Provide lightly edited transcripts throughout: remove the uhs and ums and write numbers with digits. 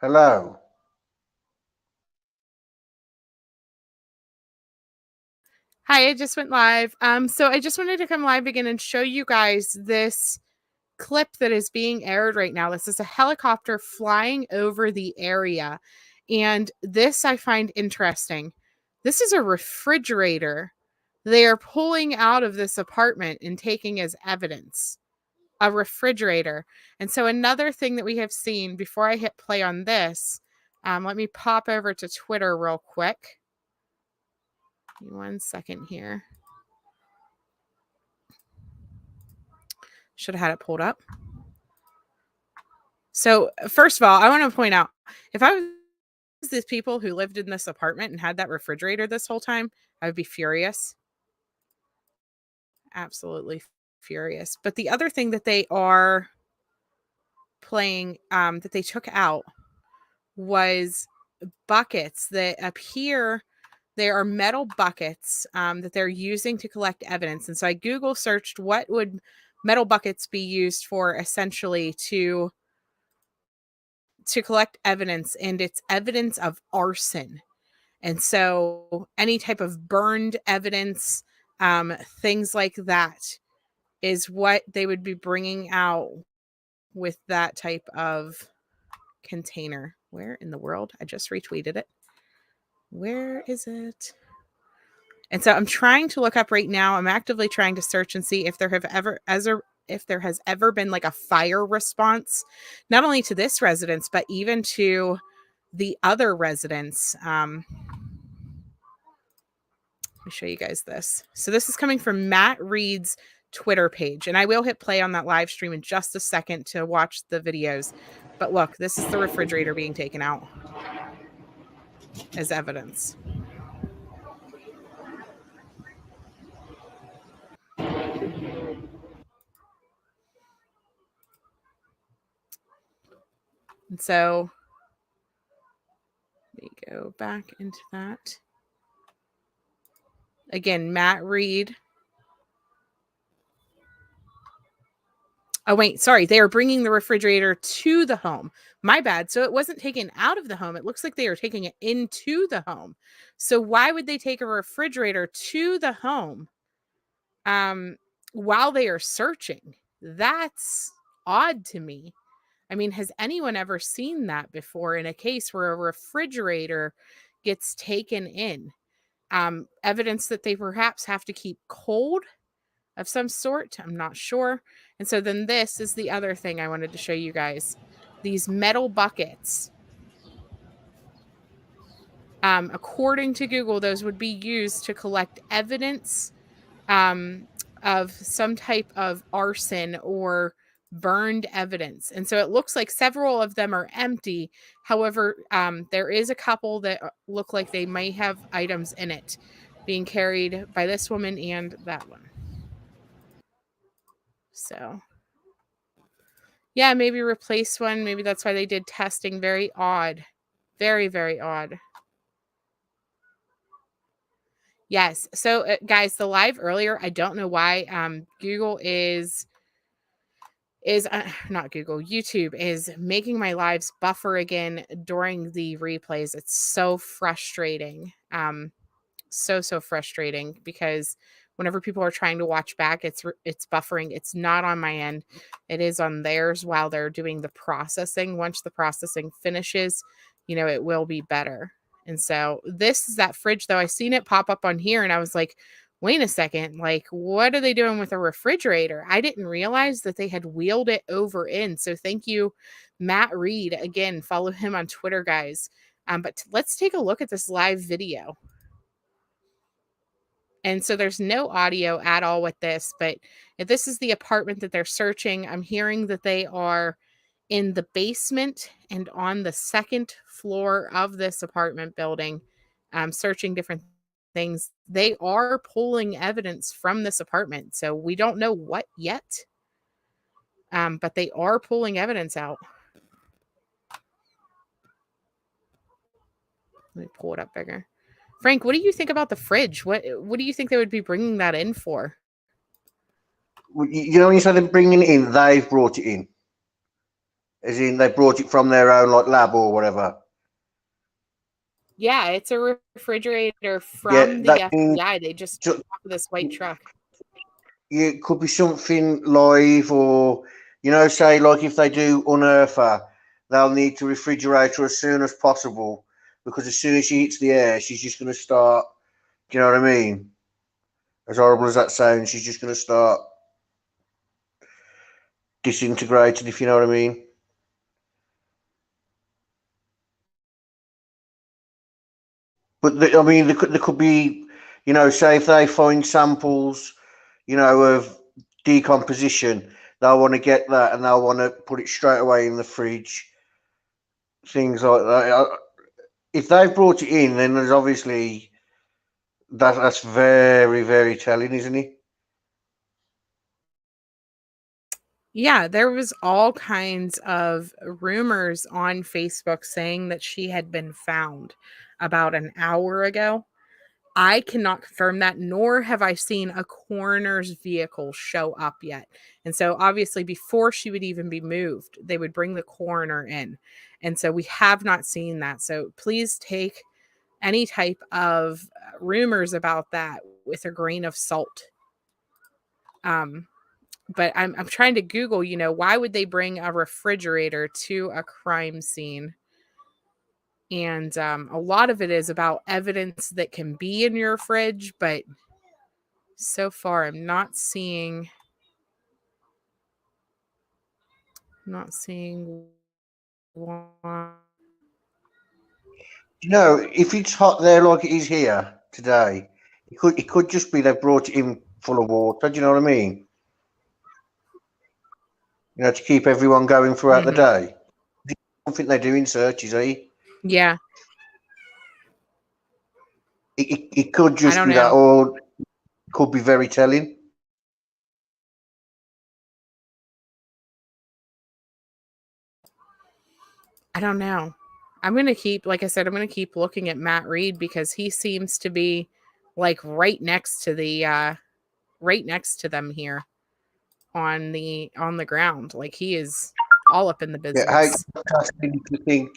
Hello. Hi, I just went live. So I just wanted to come live again and show you guys this clip that is being aired right now. This is a helicopter flying over the area. And this I find interesting. This is a refrigerator they are pulling out of this apartment and taking as evidence. A refrigerator. And so another thing that we have seen before I hit play on this, let me pop over to Twitter real quick. Give me 1 second here. Should have had it pulled up. So, first of all, I want to point out, if I was these people who lived in this apartment and had that refrigerator this whole time, I would be furious. Absolutely furious. But the other thing that they are playing, that they took out, was buckets that appear. There are metal buckets that they're using to collect evidence. And so I Google searched what would metal buckets be used for, essentially to collect evidence, and it's evidence of arson. And so any type of burned evidence, things like that, is what they would be bringing out with that type of container. Where in the world? I just retweeted it. Where is it? And so I'm trying to look up right now. I'm actively trying to search and see if there has ever been like a fire response, not only to this residence, but even to the other residents. Let me show you guys this. So this is coming from Matt Reed's Twitter page, and I will hit play on that live stream in just a second to watch the videos. But look, this is the refrigerator being taken out as evidence. And so let me go back into that. Again, Matt Reed. Oh, wait, sorry. They are bringing the refrigerator to the home. My bad. So it wasn't taken out of the home. It looks like they are taking it into the home. So why would they take a refrigerator to the home while they are searching? That's odd to me. I mean, has anyone ever seen that before in a case where a refrigerator gets taken in? Evidence that they perhaps have to keep cold of some sort. I'm not sure. And so then this is the other thing I wanted to show you guys. These metal buckets. According to Google, those would be used to collect evidence of some type of arson or burned evidence. And so it looks like several of them are empty. However, there is a couple that look like they may have items in it being carried by this woman and that one. So, yeah, maybe replace one. Maybe that's why they did testing. Very odd. Very, very odd. Yes. So, guys, the live earlier, I don't know why Google is not Google, YouTube is making my lives buffer again during the replays. It's so frustrating. So frustrating, because whenever people are trying to watch back, it's buffering. It's not on my end. It is on theirs while they're doing the processing. Once the processing finishes, it will be better. And so this is that fridge, though. I seen it pop up on here and I was like, wait a second, like, what are they doing with a refrigerator? I didn't realize that they had wheeled it over in. So thank you, Matt Reed. Again, follow him on Twitter, guys. But let's take a look at this live video. And so there's no audio at all with this, but if this is the apartment that they're searching, I'm hearing that they are in the basement and on the second floor of this apartment building, searching different things. They are pulling evidence from this apartment, so we don't know what yet, but they are pulling evidence out. Let me pull it up bigger. Frank, what do you think about the fridge? What do you think they would be bringing that in for? When you say they're bringing it in, they've brought it in. As in, they brought it from their own like lab or whatever. Yeah, it's a refrigerator Yeah, from the that thing, FBI. They just off of this white truck. it could be something live, or say like if they do unearth her, they'll need to refrigerate her as soon as possible because as soon as she hits the air, she's just going to start. Do you know what I mean? As horrible as that sounds, she's just going to start disintegrating. If you know what I mean. But I mean, there could be, say if they find samples, of decomposition, they'll want to get that and they'll want to put it straight away in the fridge. Things like that. If they've brought it in, then there's obviously that's very, very telling, isn't it? Yeah, there was all kinds of rumors on Facebook saying that she had been found about an hour ago. I cannot confirm that, nor have I seen a coroner's vehicle show up yet. And so, obviously, before she would even be moved, they would bring the coroner in. And so, we have not seen that. So, please take any type of rumors about that with a grain of salt. Um, but I'm trying to Google, why would they bring a refrigerator to a crime scene? And a lot of it is about evidence that can be in your fridge, but so far I'm not seeing one. If it's hot there like it is here today, it could just be they brought it in full of water. Do you know what I mean? To keep everyone going throughout the Hmm. day. I don't think they're doing searches, eh? Yeah, It could I just don't be that, know. or it could be very telling. I don't know. I'm going to keep, like I said, I'm going to keep looking at Matt Reed because he seems to be like right next to them here on the ground. Like he is all up in the Yeah, how business. fantastic do you think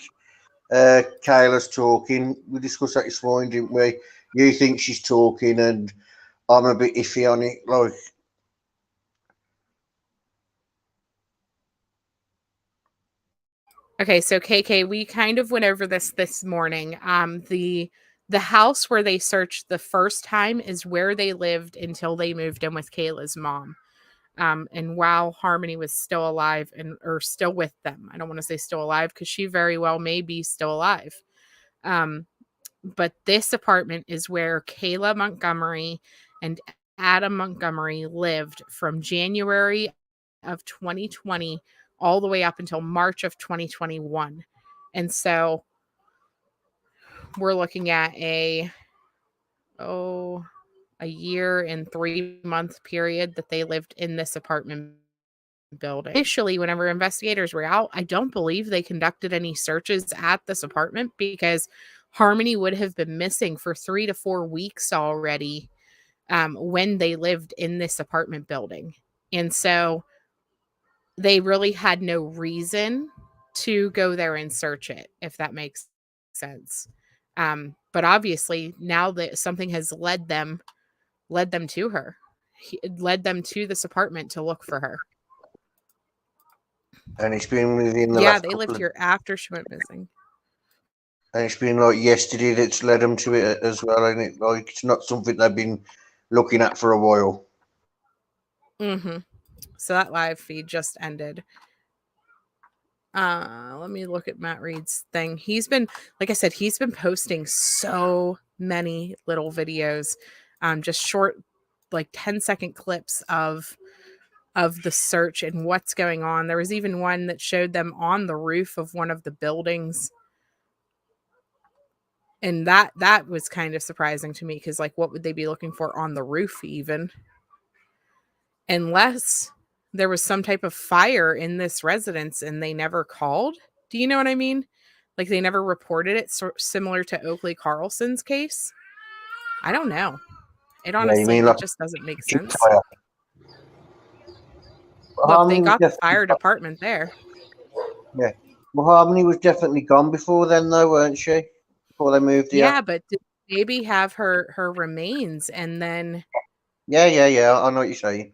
Kayla's talking? We discussed that this morning, didn't we? You think she's talking, and I'm a bit iffy on it. Like, Okay, so KK, we kind of went over this morning. The house where they searched the first time is where they lived until they moved in with Kayla's mom. And while Harmony was still alive and or still with them, I don't want to say still alive because she very well may be still alive. Um, but this apartment is where Kayla Montgomery and Adam Montgomery lived from January of 2020 all the way up until March of 2021. And so we're looking at a year and 3-month period that they lived in this apartment building. Initially, whenever investigators were out, I don't believe they conducted any searches at this apartment because Harmony would have been missing for 3 to 4 weeks already when they lived in this apartment building. And so they really had no reason to go there and search it, if that makes sense. But obviously, now that something has led them to her, led them to this apartment to look for her. and it's been within the Yeah, last they lived couple of, here after she went missing. and it's been like yesterday that's led them to it as well, and it like it's not something they've been looking at for a while. Hmm. So that live feed just ended. Let me look at Matt Reed's thing. He's been, like I said, he's been posting so many little videos, just short, like 10-second clips of the search and what's going on. There was even one that showed them on the roof of one of the buildings. And that was kind of surprising to me because, like, what would they be looking for on the roof even? Unless there was some type of fire in this residence and they never called. Do you know what I mean? Like they never reported it, similar to Oakley Carlson's case. I don't know. It Yeah, you honestly, mean it like just doesn't make a chip sense. tire? Well, How they many got the deaths? fire department there. Yeah. Well, Harmony was definitely gone before then, though, weren't she? Before they moved here. Yeah, but did maybe have her remains and then Yeah. I know what you're saying.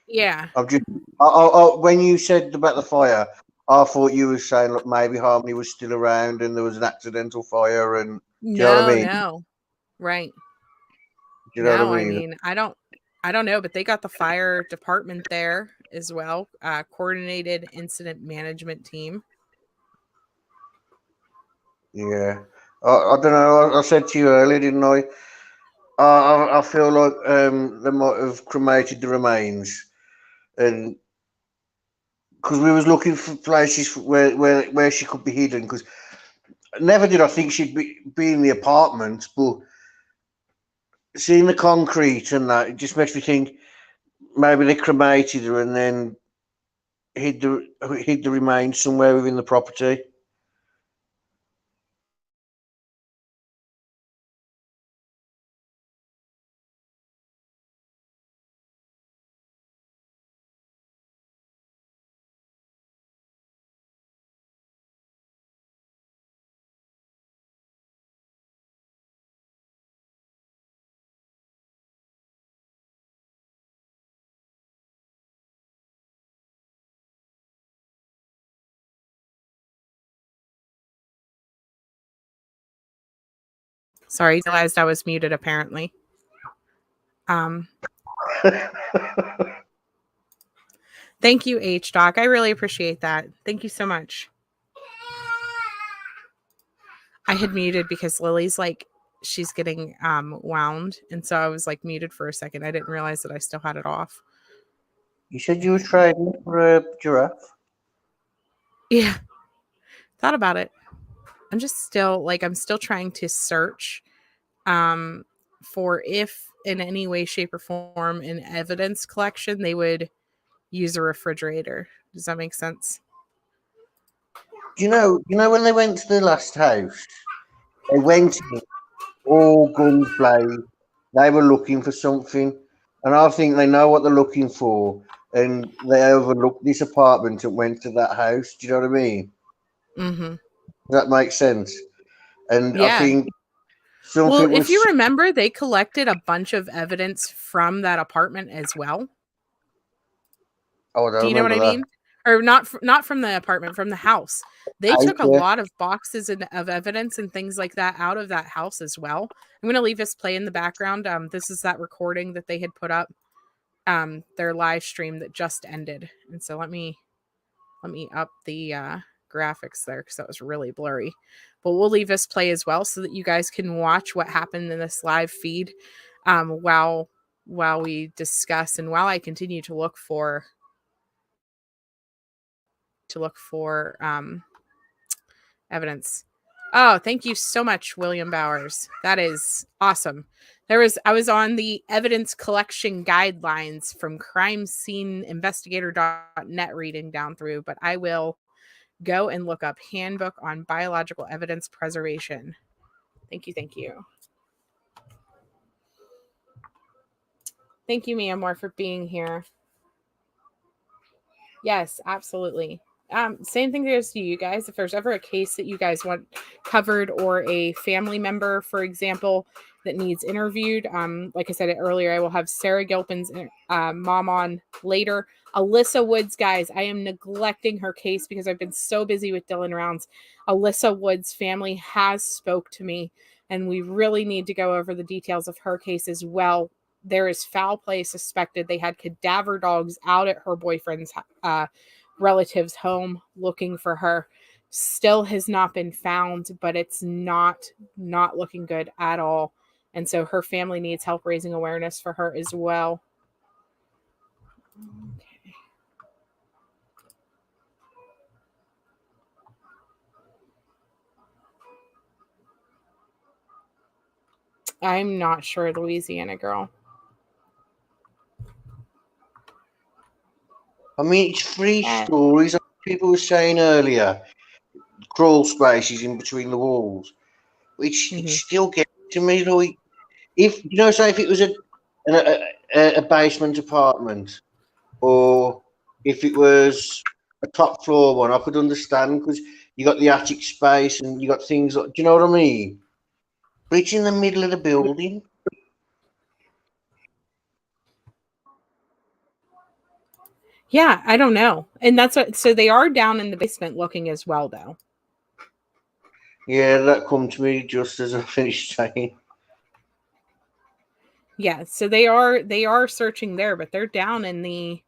yeah. I'm just. When you said about the fire, I thought you were saying, look, maybe Harmony was still around and there was an accidental fire, and do you know what I No, mean? no. Right. Do you know what No, I I mean? mean, I don't know, but they got the fire department there as well. Coordinated incident management team. Yeah. I don't know. I said to you earlier, didn't I? I feel like they might have cremated the remains, and because we was looking for places where she could be hidden. Because never did I think she'd be in the apartment, but seeing the concrete and that, it just makes me think maybe they cremated her and then hid the remains somewhere within the property. Sorry, realized I was muted apparently. Um Thank you, H Doc. I really appreciate that. Thank you so much. I had muted because Lily's like she's getting wound, and so I was like muted for a second. I didn't realize that I still had it off. You said you were trading for a giraffe. Yeah, thought about it. I'm still trying to search um for if in any way, shape, or form in evidence collection they would use a refrigerator. Does that make sense? You know when they went to the last house, they went in all guns blazing. They were looking for something, and I think they know what they're looking for, and they overlooked this apartment and went to that house. Do you know what I mean? Mm-hmm. Does that make sense? And I Yeah. think Well, something if you was. remember, they collected a bunch of evidence from that apartment as well. Oh, I Do don't you know what remember I that. mean? Or not from the apartment, from the house. They House, took a yeah. lot of boxes of evidence and things like that out of that house as well. I'm going to leave this play in the background. This is that recording that they had put up, their live stream that just ended. And so let me up the graphics there because that was really blurry. But we'll leave this play as well so that you guys can watch what happened in this live feed, while we discuss and while I continue to look for evidence. Oh, thank you so much, William Bowers. That is awesome. I was on the evidence collection guidelines from crimesceneinvestigator.net reading down through, but I will go and look up handbook on biological evidence preservation. Thank you, thank you. Thank you, Mia Moore, for being here. Yes, absolutely. Same thing goes to you guys. If there's ever a case that you guys want covered or a family member, for example, that needs interviewed, like I said earlier, I will have Sarah Gilpin's mom on later. Alyssa Woods, guys, I am neglecting her case because I've been so busy with Dylan Rounds. Alyssa Woods' family has spoke to me, and we really need to go over the details of her case as well. There is foul play suspected. They had cadaver dogs out at her boyfriend's relative's home looking for her. Still has not been found, but it's not looking good at all. And so her family needs help raising awareness for her as well. Okay. I'm not sure, Louisiana girl. I mean, it's three stories. Like people were saying earlier, crawl spaces in between the walls, which it still gets to me. Like, if say if it was a basement apartment, or if it was a a top floor one, I could understand because you got the attic space and you got things like, do you know what I mean? But it's in the middle of the building. Yeah, I don't know. And that's what, so they are down in the basement looking as well, though. Yeah, that come to me just as I finished saying. Yeah, so they are searching there, but they're down in the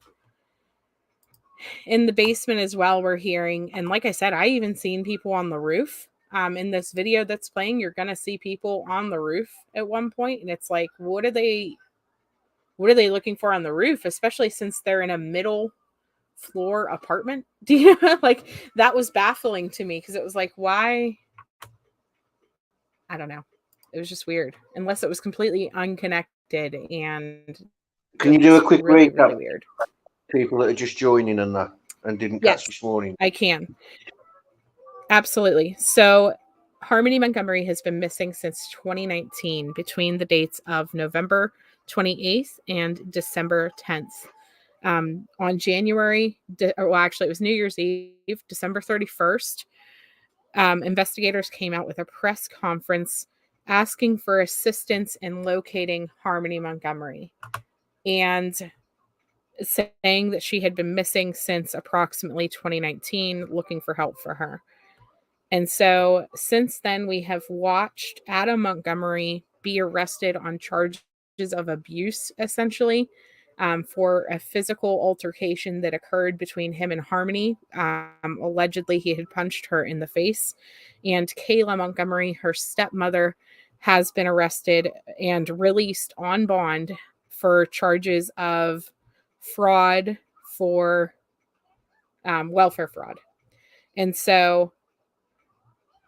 basement as well, we're hearing. And like I said, I even seen people on the roof. In this video that's playing, you're gonna see people on the roof at one point, and it's like, what are they looking for on the roof, especially since they're in a middle floor apartment? Do you know? Like, that was baffling to me because it was like, why? I don't know. It was just weird, unless it was completely unconnected and Can you do a quick really, recap? really weird. People that are just joining and that and didn't catch this morning. I can. Absolutely. So Harmony Montgomery has been missing since 2019 between the dates of November 28th and December 10th. On January, well, actually, it was New Year's Eve, December 31st. Investigators came out with a press conference asking for assistance in locating Harmony Montgomery and saying that she had been missing since approximately 2019, looking for help for her. And so since then, we have watched Adam Montgomery be arrested on charges of abuse, essentially, for a physical altercation that occurred between him and Harmony. Allegedly, he had punched her in the face. And Kayla Montgomery, her stepmother, has been arrested and released on bond for charges of fraud for welfare fraud. And so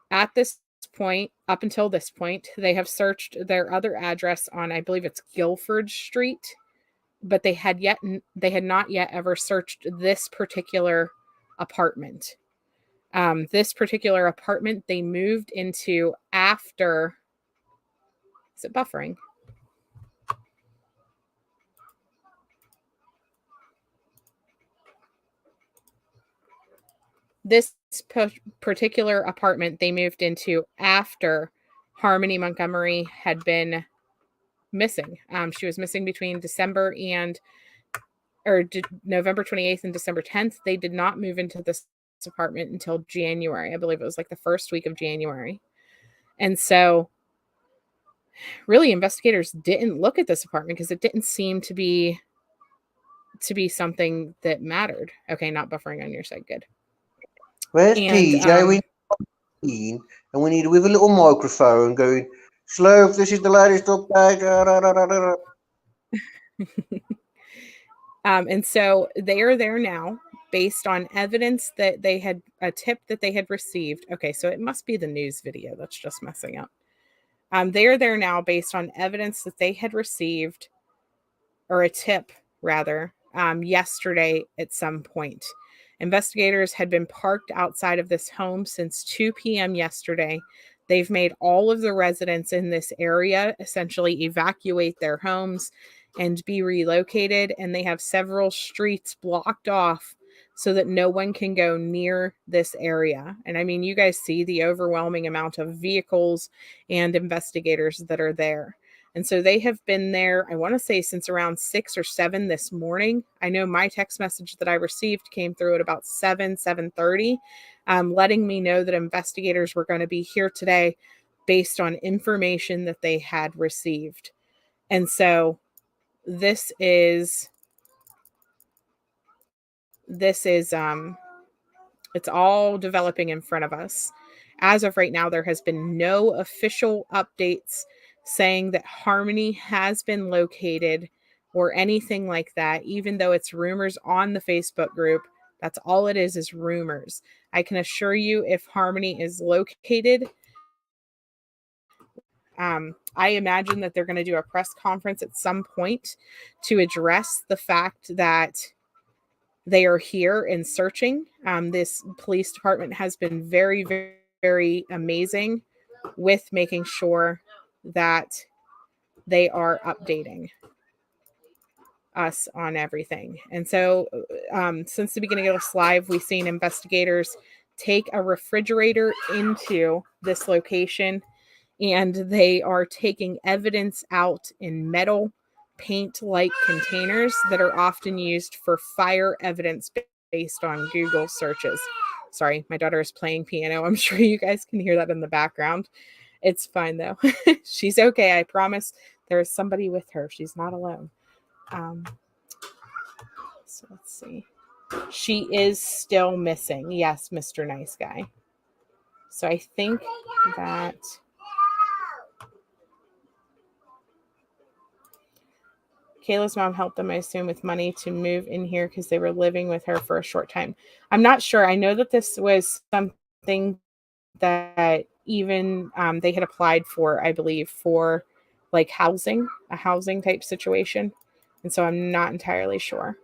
at this point, up until this point, they have searched their other address on, I believe it's Guilford Street, but they had not yet ever searched this particular apartment. This particular apartment they moved into after. Is it buffering? This particular apartment they moved into after Harmony Montgomery had been missing. She was missing between November 28th and December 10th. They did not move into this apartment until January. I believe it was like the first week of January. And so really investigators didn't look at this apartment because it didn't seem to be something that mattered. Okay, not buffering on your side. Good. Where's PJ? We need and we need with a little microphone going, Slope, this is the latest update. And so they are there now based on evidence that they had, a tip that they had received. Okay, so it must be the news video that's just messing up. They are there now based on evidence that they had received, or a tip rather, yesterday at some point. Investigators had been parked outside of this home since 2 p.m. yesterday. They've made all of the residents in this area essentially evacuate their homes and be relocated, and they have several streets blocked off so that no one can go near this area. And I mean, you guys see the overwhelming amount of vehicles and investigators that are there. And so they have been there, I want to say, since around 6 or 7 this morning. I know my text message that I received came through at about 7:30, letting me know that investigators were going to be here today based on information that they had received. And so this is it's all developing in front of us. As of right now, there has been no official updates saying that Harmony has been located or anything like that, even though it's rumors on the Facebook group. That's all it is rumors. I can assure you, if Harmony is located, I imagine that they're going to do a press conference at some point to address the fact that they are here and searching. This police department has been very, very, very amazing with making sure that they are updating. us on everything. And so since the beginning of this live, we've seen investigators take a refrigerator into this location, and they are taking evidence out in metal paint-like containers that are often used for fire evidence based on Google searches. Sorry, my daughter is playing piano. I'm sure you guys can hear that in the background. It's fine though. She's okay. I promise there is somebody with her. She's not alone. So let's see. She is still missing. Yes, Mr. Nice Guy. So I think that Kayla's mom helped them, I assume, with money to move in here because they were living with her for a short time. I'm not sure. I know that this was something that even they had applied for, I believe, for like housing, a housing type situation. And so I'm not entirely sure.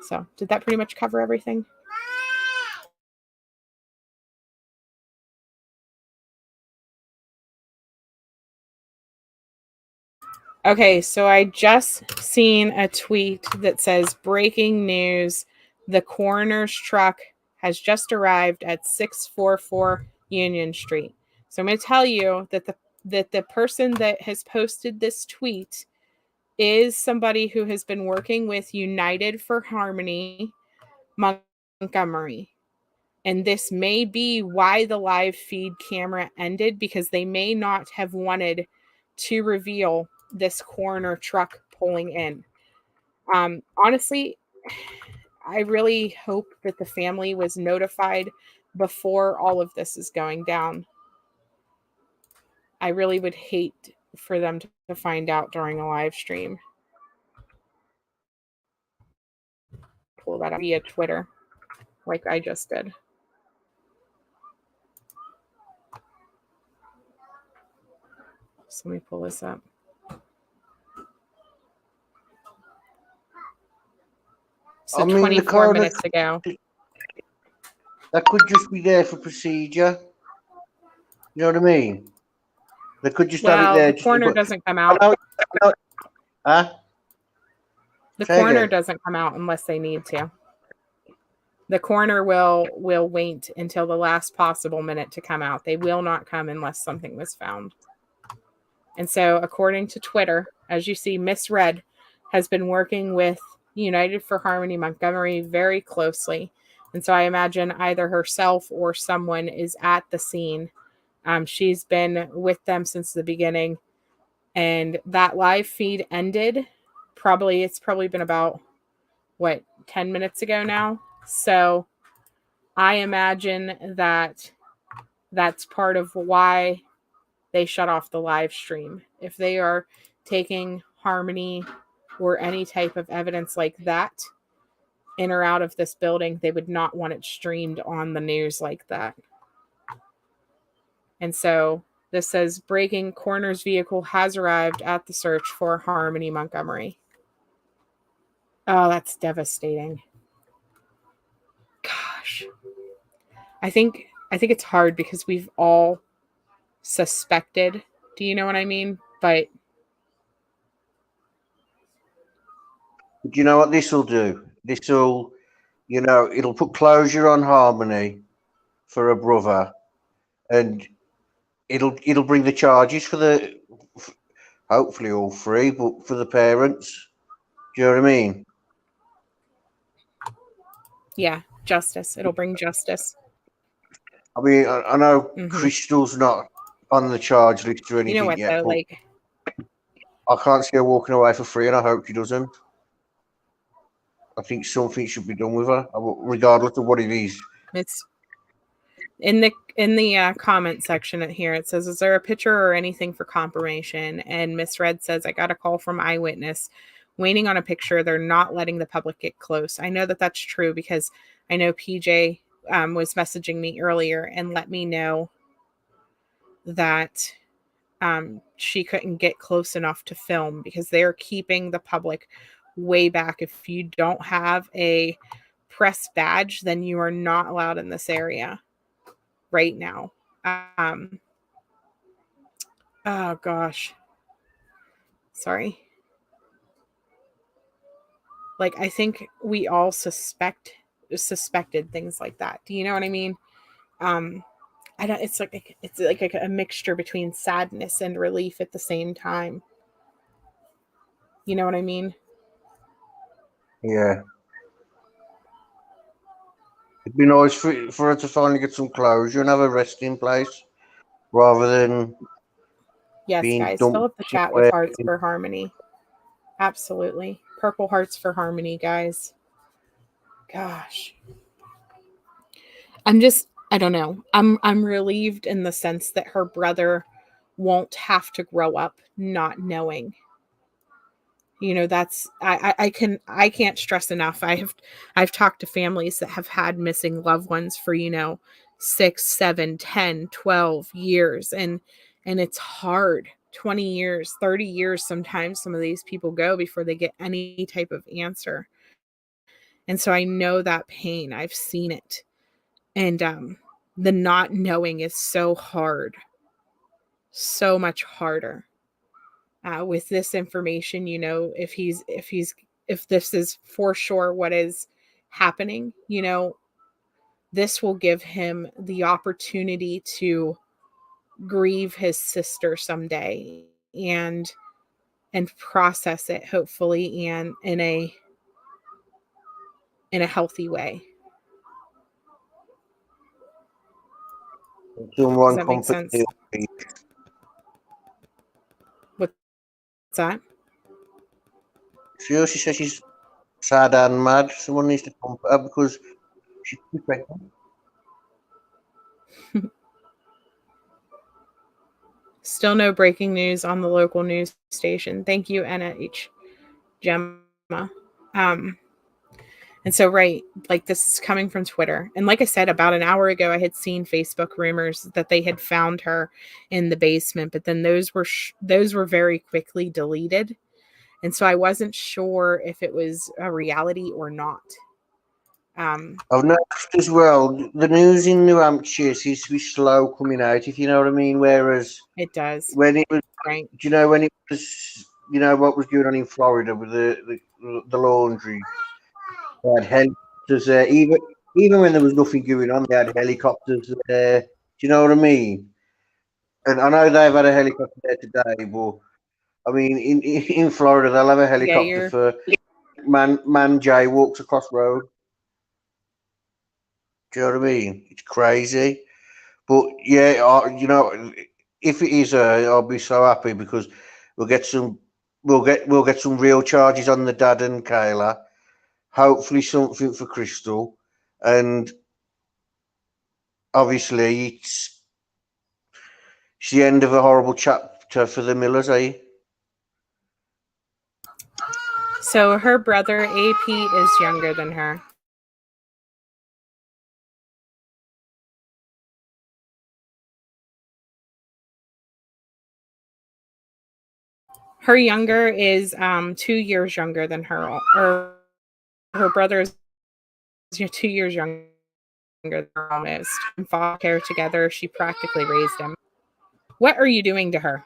So did that pretty much cover everything? Okay, so I just seen a tweet that says breaking news, the coroner's truck has just arrived at 644 Union Street. So I'm going to tell you that the person that has posted this tweet is somebody who has been working with United for Harmony Montgomery. And this may be why the live feed camera ended, because they may not have wanted to reveal this coroner truck pulling in. Honestly, I really hope that the family was notified before all of this is going down. I really would hate for them to find out during a live stream. Pull that up via Twitter, like I just did. So let me pull this up. So 24 minutes ago. That could just be there for procedure. You know what I mean? They could just have it there. The coroner doesn't come out. Huh? The coroner doesn't come out unless they need to. The coroner will wait until the last possible minute to come out. They will not come unless something was found. And so, according to Twitter, as you see, Miss Red has been working with United for Harmony Montgomery very closely. And so I imagine either herself or someone is at the scene. She's been with them since the beginning. And that live feed ended. It's probably been about, 10 minutes ago now. So I imagine that that's part of why they shut off the live stream. If they are taking Harmony or any type of evidence like that in or out of this building, they would not want it streamed on the news like that. And so this says, breaking, coroner's vehicle has arrived at the search for Harmony Montgomery. Oh, that's devastating. Gosh. I think it's hard because we've all suspected. Do you know what I mean? But you know what this will do? This will, it'll put closure on Harmony for her brother, and it'll bring the charges for hopefully all three, but for the parents. Do you know what I mean? Yeah, justice. It'll bring justice. I mean, I know Crystal's not on the charge list or anything you know what, yet, though, I can't see her walking away for free, and I hope she doesn't. I think something should be done with her, regardless of what it is. It's in the comment section here. It says, "Is there a picture or anything for confirmation?" And Miss Red says, "I got a call from eyewitness, waiting on a picture. They're not letting the public get close." I know that that's true because I know PJ was messaging me earlier and let me know that she couldn't get close enough to film because they're keeping the public way back. If you don't have a press badge, then you are not allowed in this area right now. Oh gosh. Sorry. Like, I think we all suspected things like that. Do you know what I mean? Um, I don't. It's like a mixture between sadness and relief at the same time. You know what I mean? Yeah. It'd be nice for her to finally get some closure and have a resting place rather than Yes, being guys. Fill dumped up the chat with somewhere. hearts for Harmony. Absolutely. Purple hearts for Harmony, guys. Gosh. I don't know. I'm relieved in the sense that her brother won't have to grow up not knowing. You know, that's I can't stress enough. I've talked to families that have had missing loved ones for, 6, 7, 10, 12 years, and it's hard. 20 years, 30 years sometimes some of these people go before they get any type of answer. And so I know that pain. I've seen it. And the not knowing is so hard. So much harder. With this information, if this is for sure what is happening, this will give him the opportunity to grieve his sister someday and process it, hopefully, and in a healthy way. Does Someone that make sense? completely. What's that? She says she's sad and mad. Someone needs to comfort her because she's pregnant. Still no breaking news on the local news station. Thank you, NH Gemma. Um, and so, right, like, this is coming from Twitter. And like I said, about an hour ago, I had seen Facebook rumors that they had found her in the basement, but then those were very quickly deleted. And so I wasn't sure if it was a reality or not. I've noticed as well the news in New Hampshire seems to be slow coming out, if you know what I mean. Whereas It does, when it was, right? do you know when it was, what was going on in Florida with the laundry? They had helicopters there. Even when there was nothing going on, they had helicopters there. Do you know what I mean? And I know they've had a helicopter there today, but I mean, in Florida, they'll have a Yeah, helicopter you're for man Jay walks across road. Do you know what I mean? It's crazy. But yeah, if it is her, I'll be so happy because we'll get some, we'll get some real charges on the dad and Kayla. Hopefully, something for Crystal, and obviously, it's the end of a horrible chapter for the Millers, eh? so her brother AP is younger than her. Her younger is 2 years younger than her, or her brother is 2 years younger than her almost. And foster care together, she practically raised him. What are you doing to her?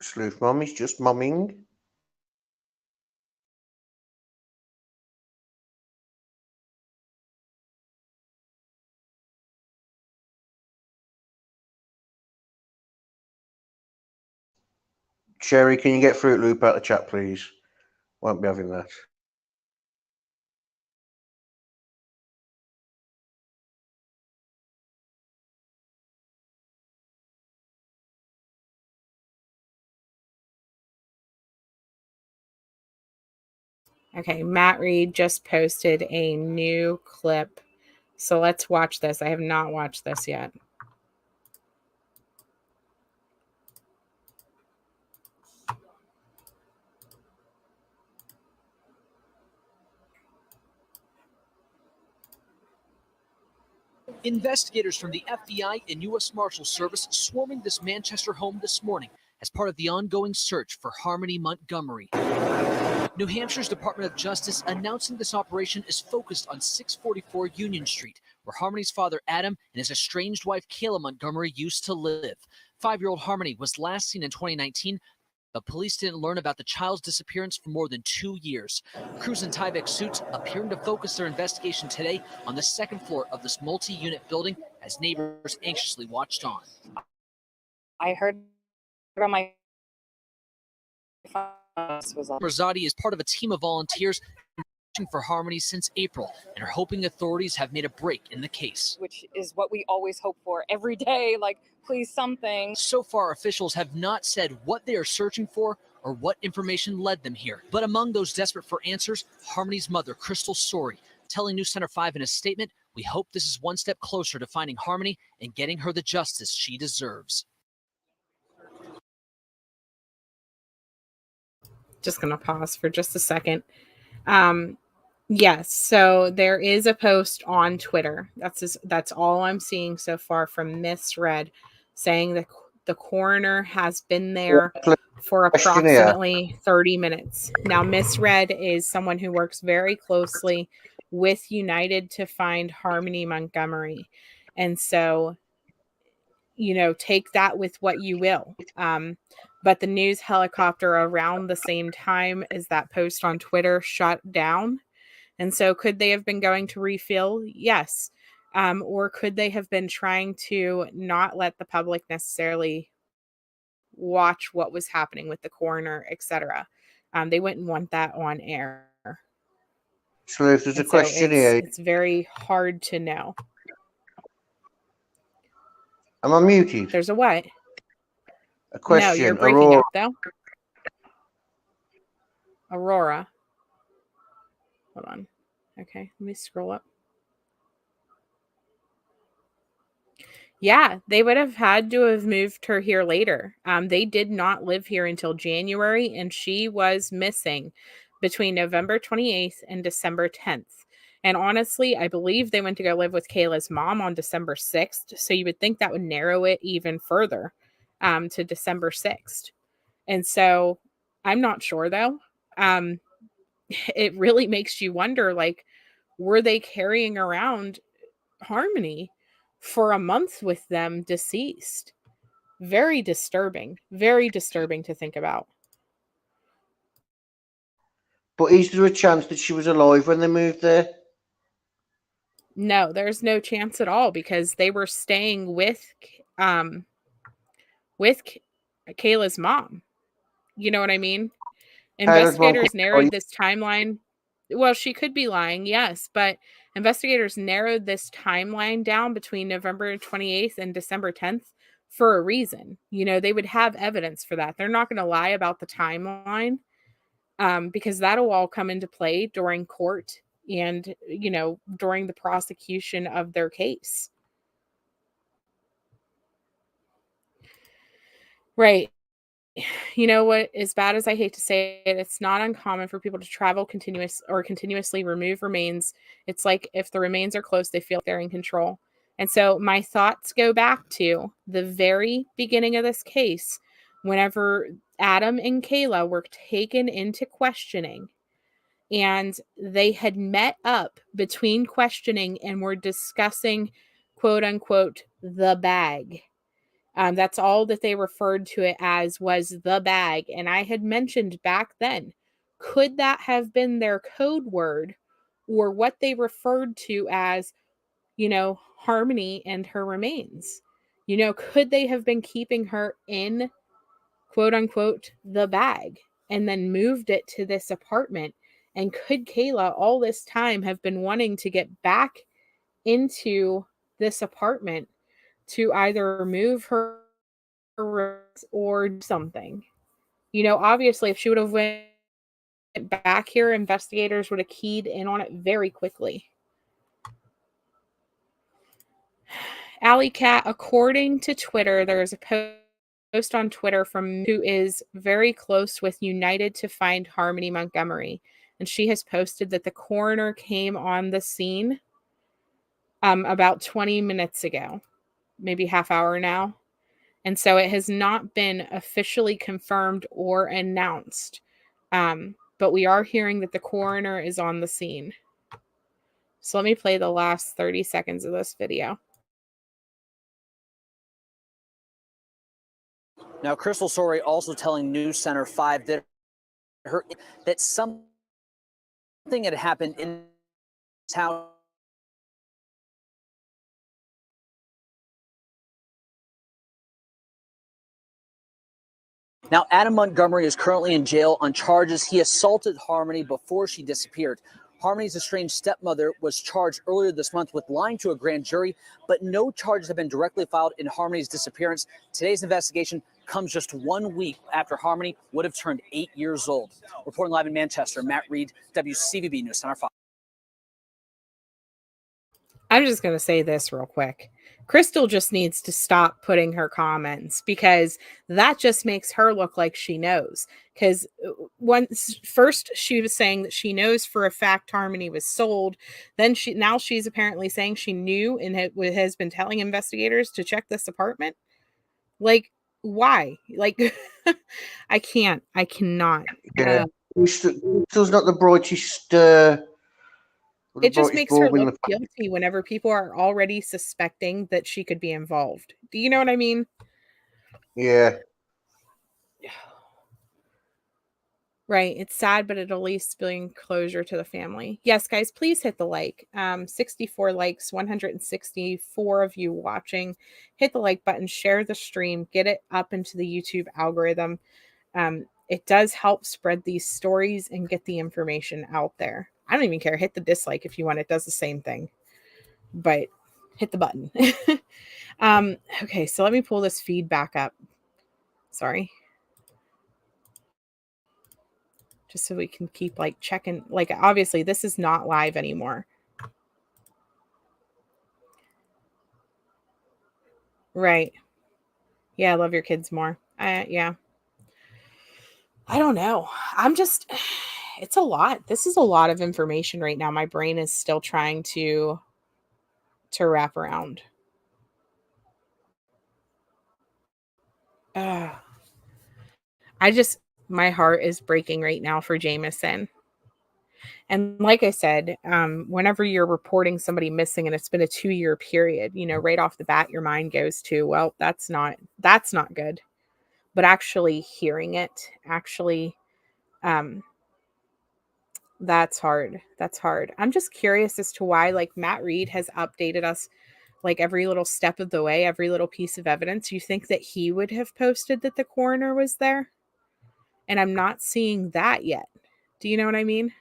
Sleuth mom is just momming. Sherry, can you get Fruit Loop out of the chat, please? Won't be having that. Okay, Matt Reed just posted a new clip. So let's watch this. I have not watched this yet. Investigators from the FBI and U.S. Marshal Service swarming this Manchester home this morning as part of the ongoing search for Harmony Montgomery. New Hampshire's Department of Justice announcing this operation is focused on 644 Union Street, where Harmony's father Adam and his estranged wife Kayla Montgomery used to live. 5-year-old Harmony was last seen in 2019, but police didn't learn about the child's disappearance for more than 2 years. Crews in Tyvek suits appearing to focus their investigation today on the second floor of this multi-unit building as neighbors anxiously watched on. I heard on my phone. Rosati is part of a team of volunteers searching for Harmony since April and are hoping authorities have made a break in the case. Which is what we always hope for every day, like, please something. So far, officials have not said what they are searching for or what information led them here. But among those desperate for answers, Harmony's mother, Crystal Sorey, telling News Center 5 in a statement, "We hope this is one step closer to finding Harmony and getting her the justice she deserves." Just going to pause for just a second. Yes, so there is a post on Twitter. That's all I'm seeing so far from Miss Red, saying that the coroner has been there for approximately 30 minutes. Now, Miss Red is someone who works very closely with United to find Harmony Montgomery. And so, take that with what you will. But the news helicopter around the same time as that post on Twitter shut down. And so could they have been going to refill? Yes. Or could they have been trying to not let the public necessarily watch what was happening with the coroner, etc.? They wouldn't want that on air. So if there's a question here. It's very hard to know. Am I muted? There's a what? A question. No, you're breaking up, though. Aurora. Hold on. Okay, let me scroll up. Yeah, they would have had to have moved her here later. They did not live here until January, and she was missing between November 28th and December 10th. And honestly, I believe they went to go live with Kayla's mom on December 6th. So you would think that would narrow it even further to December 6th. And so I'm not sure, though. It really makes you wonder, like, were they carrying around Harmony for a month with them deceased? Very disturbing to think about. But is there a chance that she was alive when they moved there? No, there's no chance at all because they were staying with Kayla's mom. You know what I mean? Investigators narrowed this timeline. Well, she could be lying, yes, but investigators narrowed this timeline down between November 28th and December 10th for a reason. They would have evidence for that. They're not going to lie about the timeline because that'll all come into play during court and, during the prosecution of their case. Right. You know what? As bad as I hate to say it, it's not uncommon for people to travel continuously remove remains. It's like if the remains are close, they feel like they're in control. And so my thoughts go back to the very beginning of this case, whenever Adam and Kayla were taken into questioning and they had met up between questioning and were discussing, quote unquote, the bag. That's all that they referred to it as, was the bag. And I had mentioned back then, could that have been their code word or what they referred to as, Harmony and her remains? Could they have been keeping her in, quote unquote, the bag and then moved it to this apartment? And could Kayla all this time have been wanting to get back into this apartment to either remove her or something? Obviously, if she would have went back here, investigators would have keyed in on it very quickly. Alley Cat, according to Twitter, there's a post on Twitter from who is very close with United to find Harmony Montgomery, and she has posted that the coroner came on the scene about 20 minutes ago, maybe half hour now. And so it has not been officially confirmed or announced. But we are hearing that the coroner is on the scene. So let me play the last 30 seconds of this video. Now, Crystal Sorey also telling News Center 5 that something had happened in his house. Now, Adam Montgomery is currently in jail on charges he assaulted Harmony before she disappeared. Harmony's estranged stepmother was charged earlier this month with lying to a grand jury, but no charges have been directly filed in Harmony's disappearance. Today's investigation comes just 1 week after Harmony would have turned 8 years old. Reporting live in Manchester, Matt Reed, WCVB News Center 5. I'm just going to say this real quick. Crystal just needs to stop putting her comments, because that just makes her look like she knows. Because first she was saying that she knows for a fact Harmony was sold. Then she's apparently saying she knew and has been telling investigators to check this apartment. Like, why? Like, I cannot. Yeah, Crystal's not the brightest. It just makes her look guilty whenever people are already suspecting that she could be involved. Do you know what I mean? Yeah. Right. It's sad, but it'll at least bring closure to the family. Yes, guys, please hit the like. 64 likes, 164 of you watching. Hit the like button, share the stream, get it up into the YouTube algorithm. It does help spread these stories and get the information out there. I don't even care. Hit the dislike if you want. It does the same thing. But hit the button. Okay, so let me pull this feed back up. Sorry. Just so we can keep like checking. Like, obviously, this is not live anymore. Right. Yeah, I love your kids more. Yeah. I don't know. It's a lot. This is a lot of information right now. My brain is still trying to wrap around. My heart is breaking right now for Jameson. And like I said, whenever you're reporting somebody missing and it's been a 2-year period, right off the bat, your mind goes to, well, that's not good. But actually hearing it, that's hard. That's hard. I'm just curious as to why, like, Matt Reed has updated us like every little step of the way, every little piece of evidence. You think that he would have posted that the coroner was there? And I'm not seeing that yet. Do you know what I mean?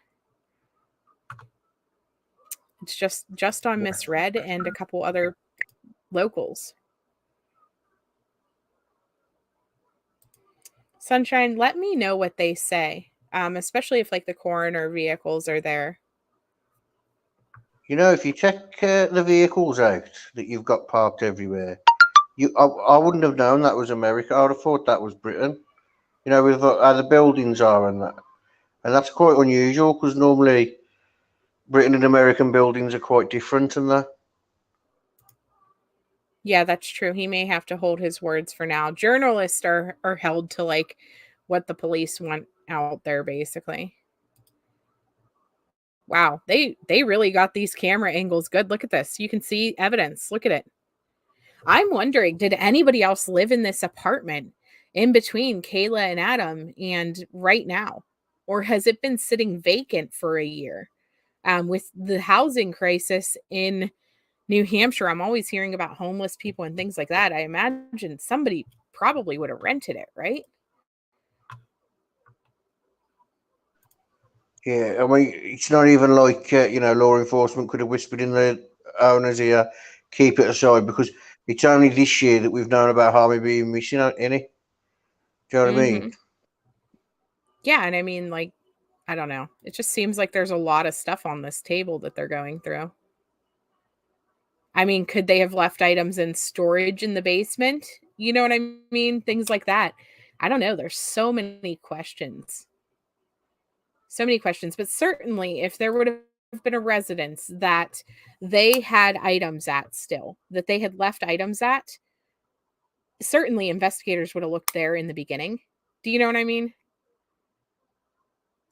It's just on Miss Red and a couple other locals. Sunshine, let me know what they say, especially if like the coroner vehicles are there. If you check the vehicles out that you've got parked everywhere, I wouldn't have known that was America. I would have thought that was Britain. With how the buildings are and that. And that's quite unusual, because normally Britain and American buildings are quite different and that. Yeah, that's true. He may have to hold his words for now. Journalists are held to like what the police want out there, basically. Wow, they really got these camera angles good. Look at this. You can see evidence. Look at it. I'm wondering, did anybody else live in this apartment in between Kayla and Adam and right now? Or has it been sitting vacant for a year? With the housing crisis in New Hampshire, I'm always hearing about homeless people and things like that. I imagine somebody probably would have rented it, right? Yeah, I mean, it's not even like, law enforcement could have whispered in the owner's ear, keep it aside, because it's only this year that we've known about Harmony being missing, innit? Do you know what I mean? Yeah, and I mean, like, I don't know. It just seems like there's a lot of stuff on this table that they're going through. I mean, could they have left items in storage in the basement? You know what I mean? Things like that. I don't know. There's so many questions. So many questions. But certainly, if there would have been a residence that they had items at still, that they had left items at, certainly investigators would have looked there in the beginning. Do you know what I mean?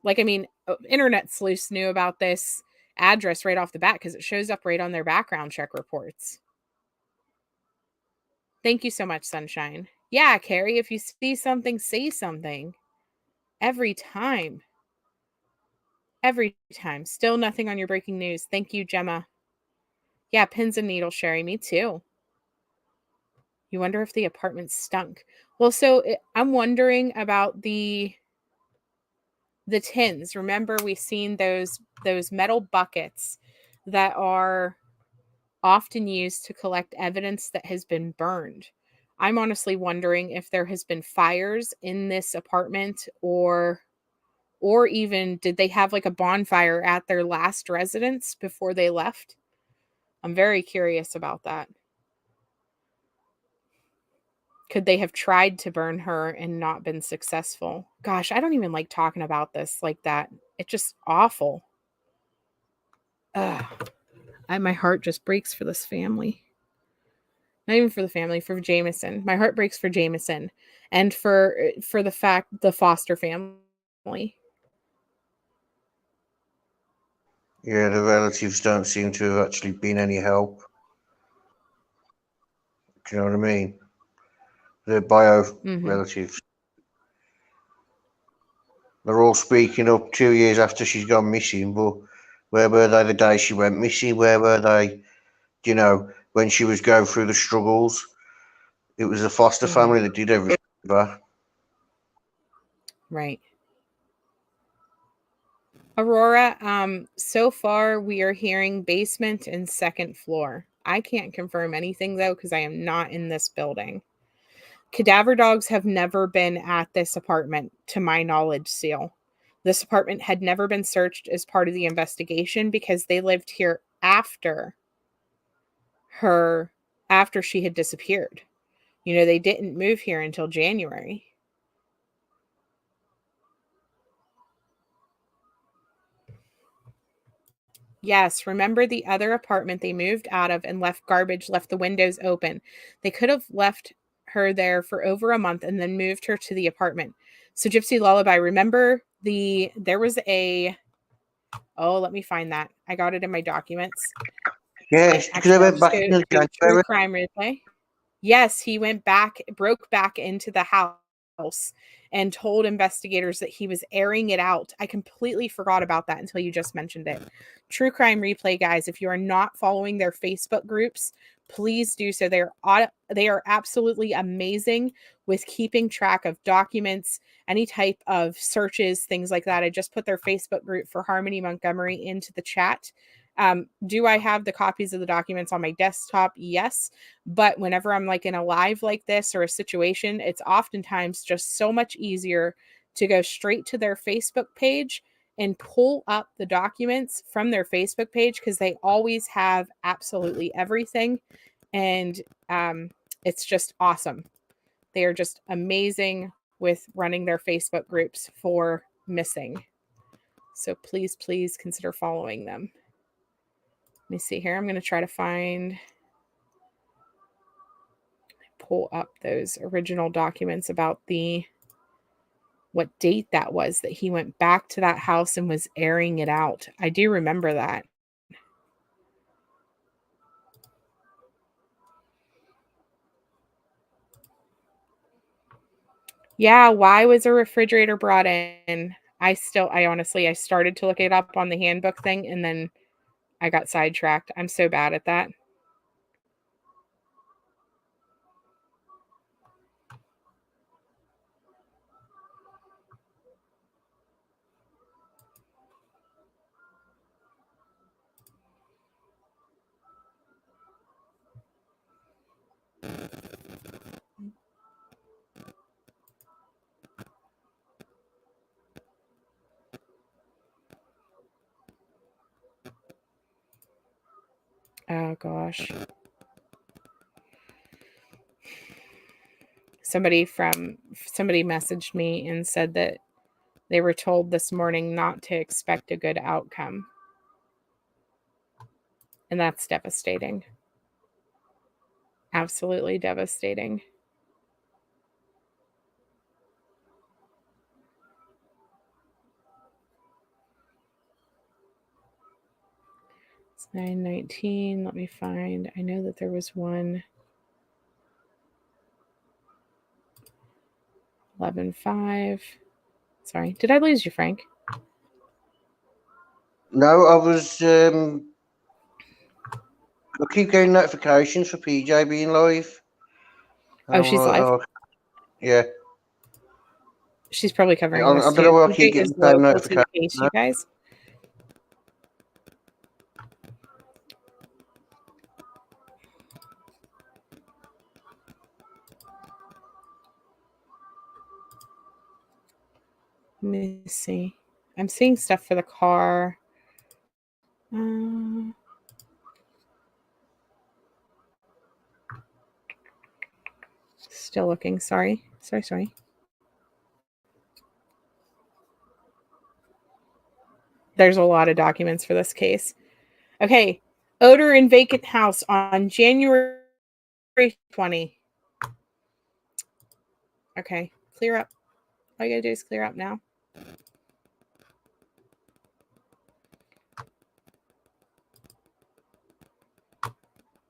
Like, I mean, internet sleuths knew about this address right off the bat because it shows up right on their background check reports. Thank you so much, Sunshine. Yeah, Carrie, if you see something, say something. Every time. Every time. Still nothing on your breaking news. Thank you, Gemma. Yeah, pins and needles, Sherry. Me too. You wonder if the apartment stunk. Well, so I'm wondering about the tins. Remember, we've seen those metal buckets that are often used to collect evidence that has been burned. I'm honestly wondering if there has been fires in this apartment, or even did they have like a bonfire at their last residence before they left? I'm very curious about that. Could they have tried to burn her and not been successful? Gosh, I don't even like talking about this like that. It's just awful. Ugh. My heart just breaks for this family. Not even for the family, for Jameson. My heart breaks for Jameson and for the Foster family. Yeah, the relatives don't seem to have actually been any help. Do you know what I mean? The bio relatives. They're all speaking up 2 years after she's gone missing, but where were they the day she went missing? Where were they, you know, when she was going through the struggles? It was the Foster family that did everything for her. Right. Aurora, so far we are hearing basement and second floor. I can't confirm anything though, because I am not in this building. Cadaver dogs have never been at this apartment, to my knowledge, Seal. This apartment had never been searched as part of the investigation because they lived here after she had disappeared. You know, they didn't move here until January. Yes, remember the other apartment they moved out of and left the windows open. They could have left her there for over a month and then moved her to the apartment. So Gypsy Lullaby, remember there was let me find that. I got it in my documents. Yes, because I went back in the True January. crime replay. Yes, he broke back into the house and told investigators that he was airing it out. I completely forgot about that until you just mentioned it. True Crime Replay, guys, if you are not following their Facebook groups, please do so. They are absolutely amazing with keeping track of documents, any type of searches, things like that. I just put their Facebook group for Harmony Montgomery into the chat. Do I have the copies of the documents on my desktop? Yes. But whenever I'm like in a live like this or a situation, it's oftentimes just so much easier to go straight to their Facebook page and pull up the documents from their Facebook page, because they always have absolutely everything. And it's just awesome. They are just amazing with running their Facebook groups for missing. So please, please consider following them. Let me see here. I'm going to try to pull up those original documents about what date that was that he went back to that house and was airing it out. I do remember that. Yeah, why was a refrigerator brought in? I started to look it up on the handbook thing and then I got sidetracked. I'm so bad at that. Oh gosh. Somebody messaged me and said that they were told this morning not to expect a good outcome. And that's devastating. Absolutely devastating. 9:19. Let me find. I know that there was one. 11:05. Sorry, did I lose you, Frank? No, I was. I keep getting notifications for PJ being live. Oh, she's live. Oh, yeah. She's probably covering I this don't too. know why I PJ keep getting is the same local to the notification. case, you guys. Let me see. I'm seeing stuff for the car. Still looking. Sorry. There's a lot of documents for this case. Okay. Odor in vacant house on January 20. Okay. Clear up. All you gotta do is clear up now.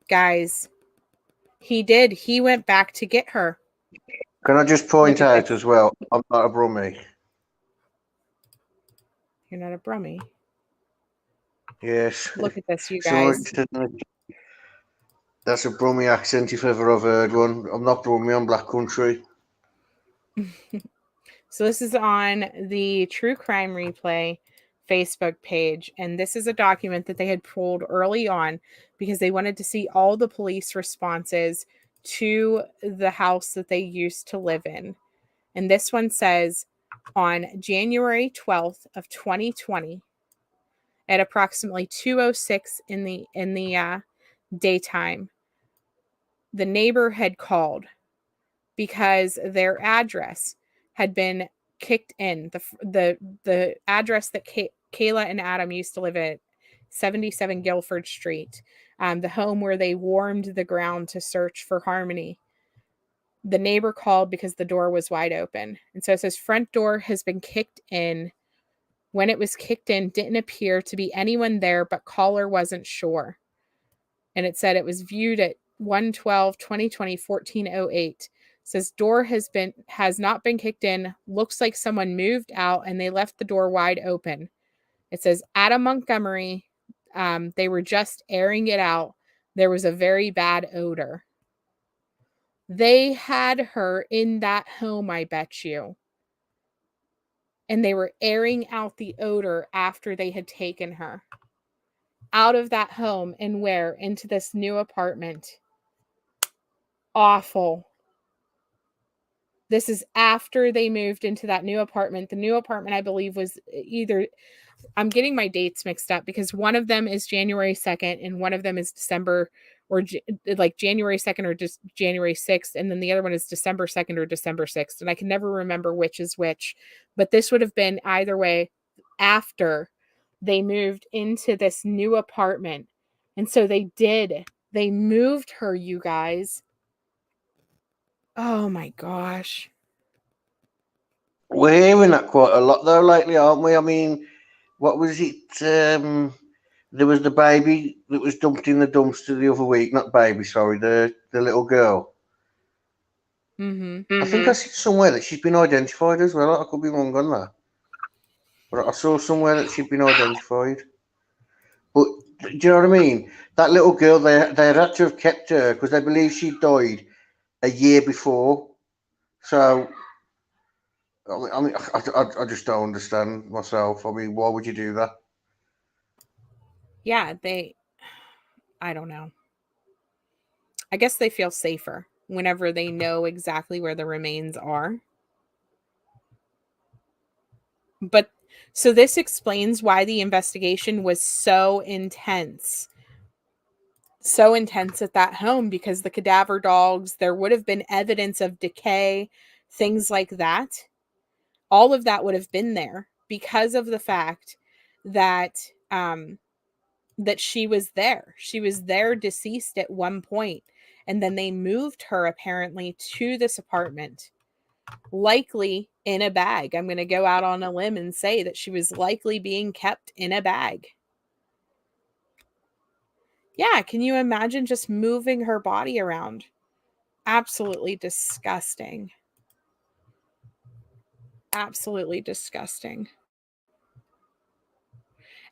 Guys, he did. He went back to get her. Can I just point out as well, I'm not a brummie. You're not a brummie. Yes. Look at this, you guys. That's a brummie accent if ever I've heard one. I'm not brummie, I'm black country. So this is on the True Crime Replay Facebook page, and this is a document that they had pulled early on because they wanted to see all the police responses to the house that they used to live in. And this one says, on January 12th of 2020 at approximately 2:06 in the daytime, the neighbor had called because their address had been kicked in. The address that Kayla and Adam used to live at, 77 Guilford Street, the home where they warmed the ground to search for Harmony. The neighbor called because the door was wide open. And so it says front door has been kicked in. When it was kicked in, didn't appear to be anyone there, but caller wasn't sure. And it said it was viewed at 1/12/2020, 14:08. Says door has not been kicked in. Looks like someone moved out and they left the door wide open. It says Adam Montgomery. They were just airing it out. There was a very bad odor. They had her in that home, I bet you. And they were airing out the odor after they had taken her out of that home and where? Into this new apartment. Awful. This is after they moved into that new apartment. The new apartment, I believe, was either, I'm getting my dates mixed up because one of them is January 2nd and one of them is December, or like January 2nd or just January 6th. And then the other one is December 2nd or December 6th. And I can never remember which is which, but this would have been either way after they moved into this new apartment. And so they moved her, you guys. Oh my gosh. We're hearing that quite a lot though lately, aren't we? I mean, what was it? There was the baby that was dumped in the dumpster the other week. Not baby, sorry, the little girl. I think I see somewhere that she's been identified as well. I could be wrong on that, but I saw somewhere that she'd been identified. But do you know what I mean? That little girl, they had to have kept her because they believe she died a year before. So, I just don't understand myself. I mean, why would you do that? Yeah, I don't know. I guess they feel safer whenever they know exactly where the remains are. But so this explains why the investigation was so intense. So intense at that home, because the cadaver dogs, there would have been evidence of decay, things like that. All of that would have been there because of the fact that that she was there. She was there deceased at one point, and then they moved her apparently to this apartment, likely in a bag. I'm going to go out on a limb and say that she was likely being kept in a bag. Yeah, can you imagine just moving her body around? Absolutely disgusting. Absolutely disgusting.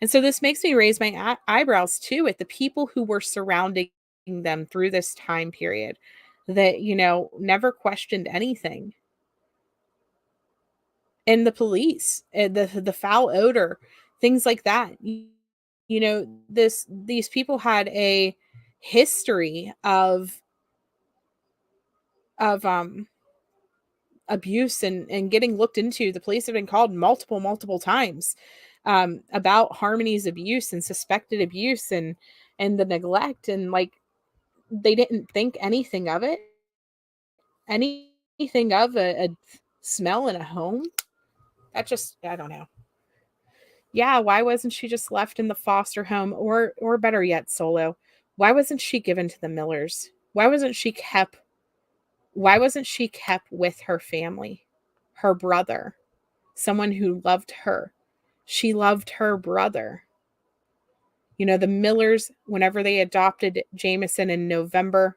And so this makes me raise my eyebrows too at the people who were surrounding them through this time period that, never questioned anything. And the police, the foul odor, things like that. These people had a history of abuse and getting looked into. The police have been called multiple times about Harmony's abuse and suspected abuse and the neglect, and like they didn't think anything of it, anything of a smell in a home. That just, I don't know. Yeah, why wasn't she just left in the foster home, or better yet, solo? Why wasn't she given to the Millers? Why wasn't she kept with her family, her brother, someone who loved her? She loved her brother. The Millers, whenever they adopted Jameson in November,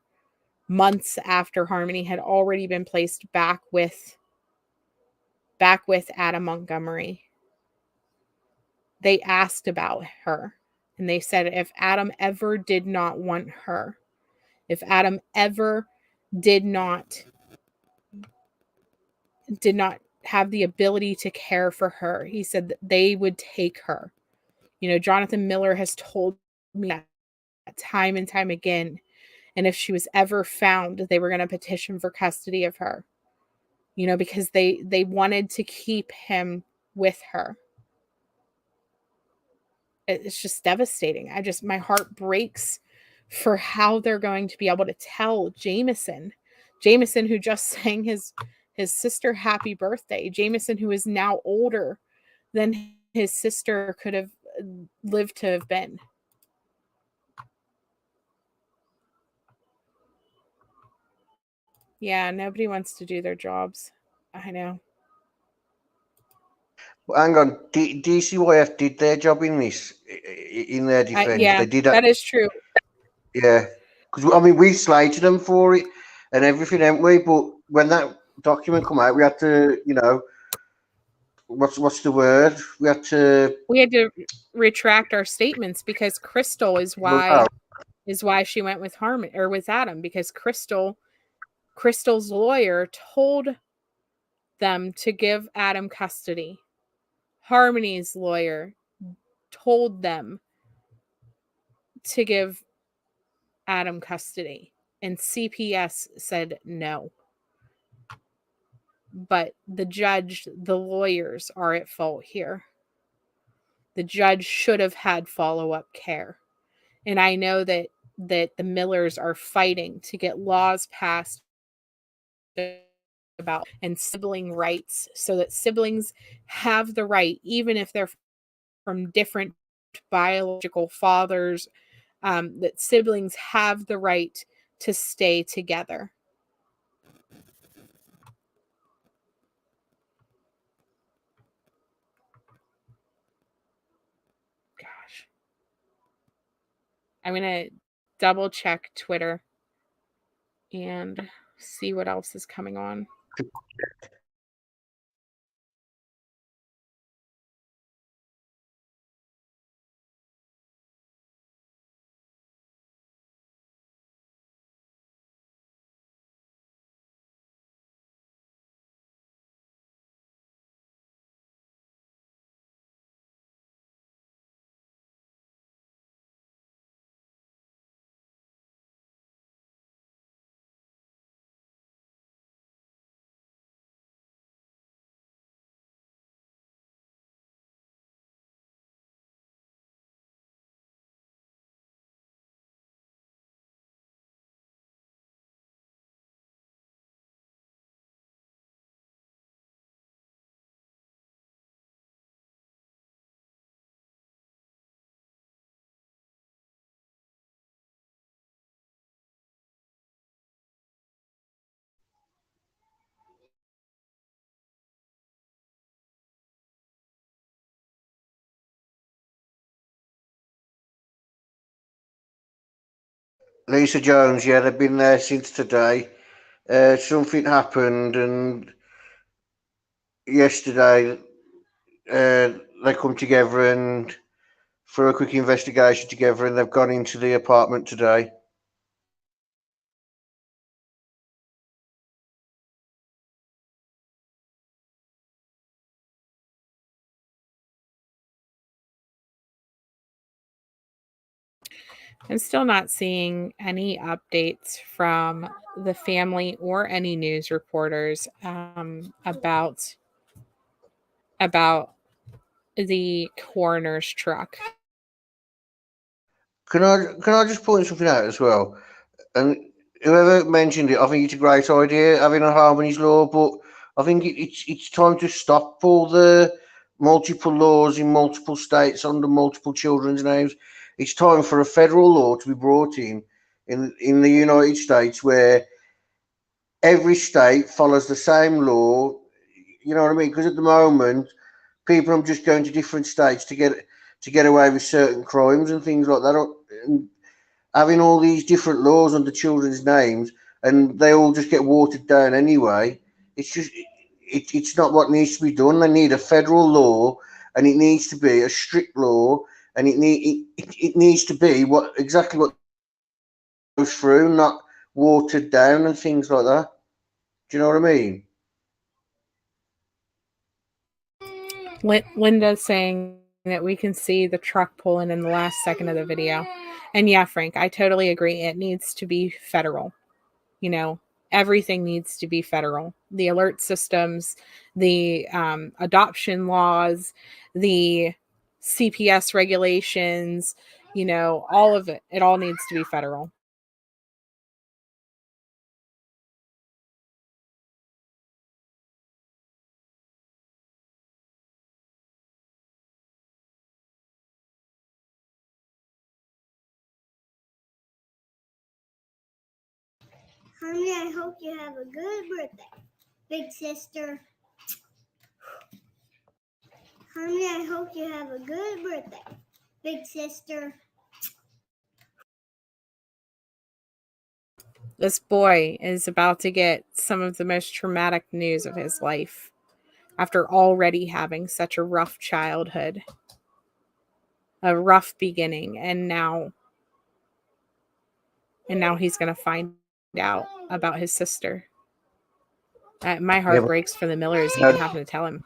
months after Harmony had already been placed back with Adam Montgomery, they asked about her. And they said if Adam ever did not want her, if Adam ever did not have the ability to care for her, he said that they would take her. Jonathan Miller has told me that time and time again. And if she was ever found, they were going to petition for custody of her, because they wanted to keep him with her. It's just devastating. My heart breaks for how they're going to be able to tell Jameson, who just sang his sister happy birthday, Jameson, who is now older than his sister could have lived to have been. Yeah, nobody wants to do their jobs. I know. Hang on, DCYF did their job in this, in their defence. Yeah, they did that is true. Yeah, because we slated them for it and everything, haven't we? But when that document come out, we had to, what's the word? We had to retract our statements because Crystal is why she went with Harmony or with Adam, because Crystal's lawyer told them to give Adam custody. Harmony's lawyer told them to give Adam custody, and CPS said no. But the judge, the lawyers are at fault here. The judge should have had follow-up care. And I know that the Millers are fighting to get laws passed about and sibling rights, so that siblings have the right, even if they're from different biological fathers, that siblings have the right to stay together. Gosh. I'm going to double check Twitter and see what else is coming on. Lisa Jones, yeah, they've been there since today. Something happened, and yesterday they come together and for a quick investigation together, and they've gone into the apartment today. I'm still not seeing any updates from the family or any news reporters about the coroner's truck. Can I just point something out as well? And whoever mentioned it, I think it's a great idea having a harmonies law, but I think it's time to stop all the multiple laws in multiple states under multiple children's names. It's time for a federal law to be brought in the United States where every state follows the same law. You know what I mean? Because at the moment, people are just going to different states to get away with certain crimes and things like that. And having all these different laws under children's names, and they all just get watered down anyway. It's not what needs to be done. They need a federal law, and it needs to be a strict law, and it needs to be what goes through, not watered down and things like that. Do you know what I mean? Linda's saying that we can see the truck pulling in the last second of the video. And yeah, Frank, I totally agree. It needs to be federal. You know, everything needs to be federal. The alert systems, the adoption laws, the CPS regulations, all of it. It all needs to be federal. Honey, I hope you have a good birthday, big sister. Honey, I hope you have a good birthday, big sister. This boy is about to get some of the most traumatic news of his life after already having such a rough childhood, a rough beginning, and now he's going to find out about his sister. My Yeah, heart but breaks for the Millers you know, even having to tell him.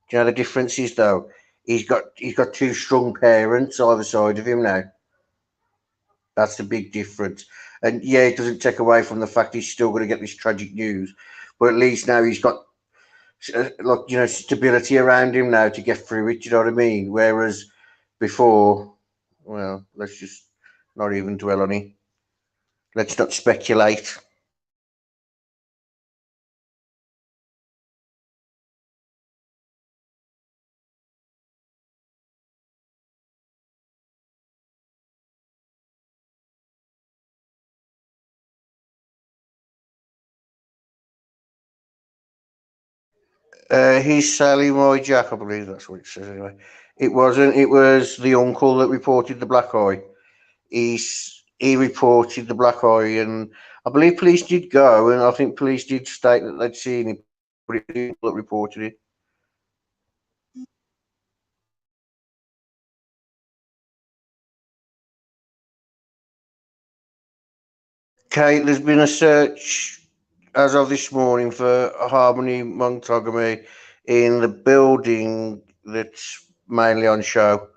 do you know the difference is though? He's got two strong parents either side of him now. That's the big difference. And yeah, it doesn't take away from the fact he's still going to get this tragic news, but at least now he's got like stability around him now to get through it. You know what I mean? Whereas before, well, let's just not even dwell on it. Let's not speculate. He's Sally my Jack, I believe that's what it says anyway. It wasn't. It was the uncle that reported the black eye. He reported the black eye, and I believe police did go, and I think police did state that they'd seen it, but it was the uncle that reported it. Kate, there's been a search as of this morning for Harmony Montgomery in the building that's mainly on show.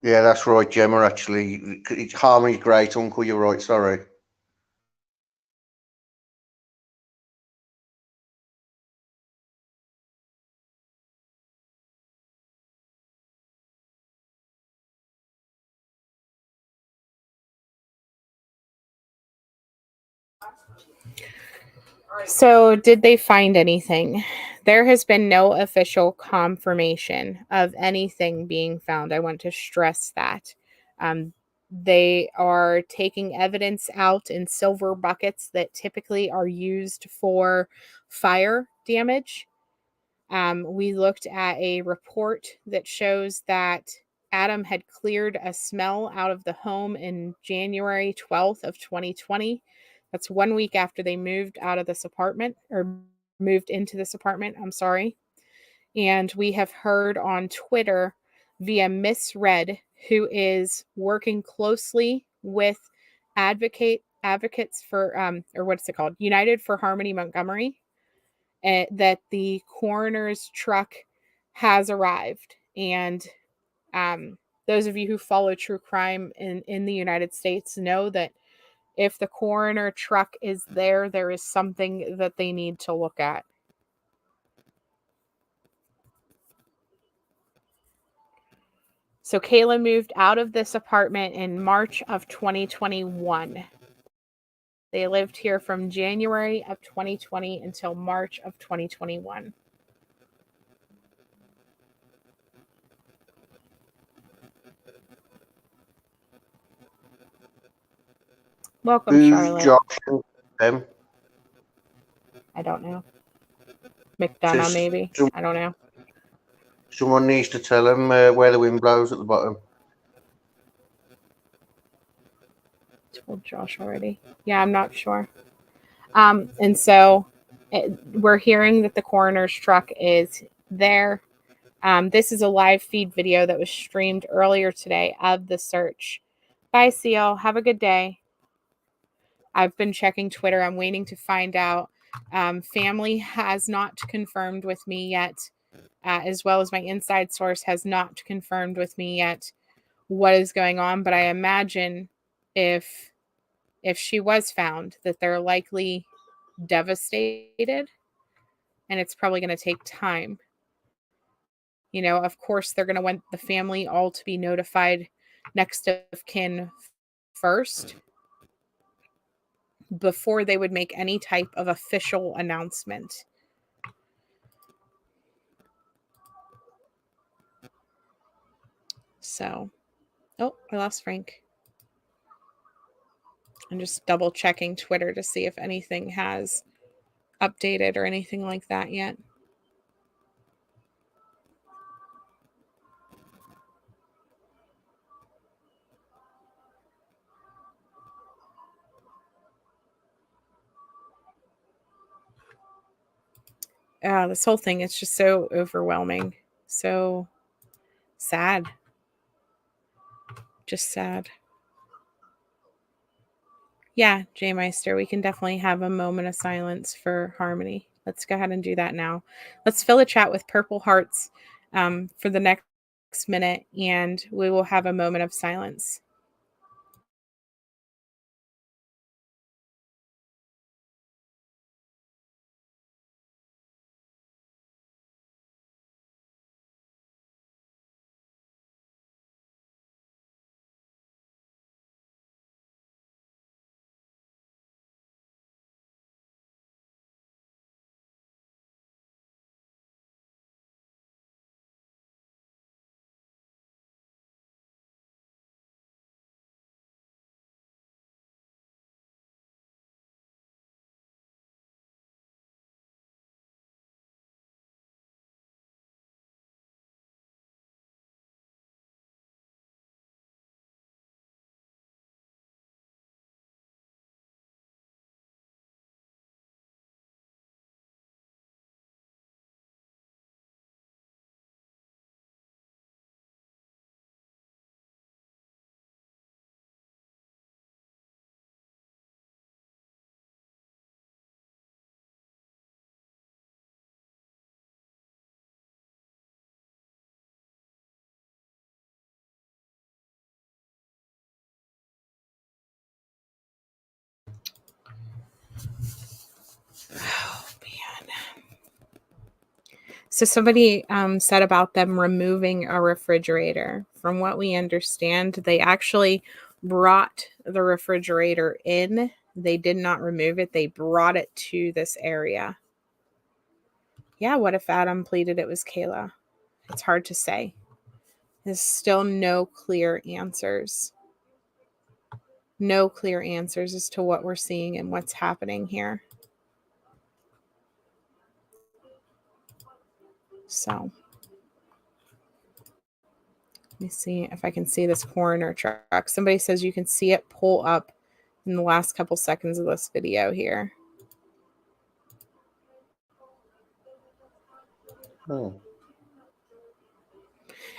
Yeah, that's right, Gemma. Actually, it's Harmony's great uncle. You're right. Sorry. So, did they find anything? There has been no official confirmation of anything being found. I want to stress that. Um, They are taking evidence out in silver buckets that typically are used for fire damage. We looked at a report that shows that Adam had cleared a smell out of the home in January 12th of 2020. That's 1 week after they moved out of this apartment, or moved into this apartment. I'm sorry. And we have heard on Twitter via Miss Red, who is working closely with advocates for or what's it called, United for Harmony Montgomery, that the coroner's truck has arrived. And those of you who follow true crime in the United States know that if the coroner truck is there, there is something that they need to look at. So Kayla moved out of this apartment in March of 2021. They lived here from January of 2020 until March of 2021. Welcome, Who's Charlotte. Josh and them? I don't know. McDonough, Just maybe. I don't know. Someone needs to tell them where the wind blows at the bottom. Told Josh already. Yeah, I'm not sure. And so we're hearing that the coroner's truck is there. This is a live feed video that was streamed earlier today of the search. Bye, Seal. Have a good day. I've been checking Twitter. I'm waiting to find out. Family has not confirmed with me yet, as well as my inside source has not confirmed with me yet what is going on. But I imagine if she was found, that they're likely devastated, and it's probably going to take time. You know, of course, they're going to want the family all to be notified next of kin first before they would make any type of official announcement. So, oh, I lost Frank. I'm just double checking Twitter to see if anything has updated or anything like that yet. This whole thing is just so overwhelming. So sad. Just sad. Yeah, J Meister, we can definitely have a moment of silence for Harmony. Let's go ahead and do that now. Let's fill the chat with purple hearts for the next minute, and we will have a moment of silence. Oh, man. So somebody said about them removing a refrigerator. From what we understand, they actually brought the refrigerator in. They did not remove it. They brought it to this area. Yeah, what if Adam pleaded it was Kayla? It's hard to say. There's still no clear answers. No clear answers as to what we're seeing and what's happening here. So let me see if I can see this coroner truck. Somebody says you can see it pull up in the last couple seconds of this video here. Oh.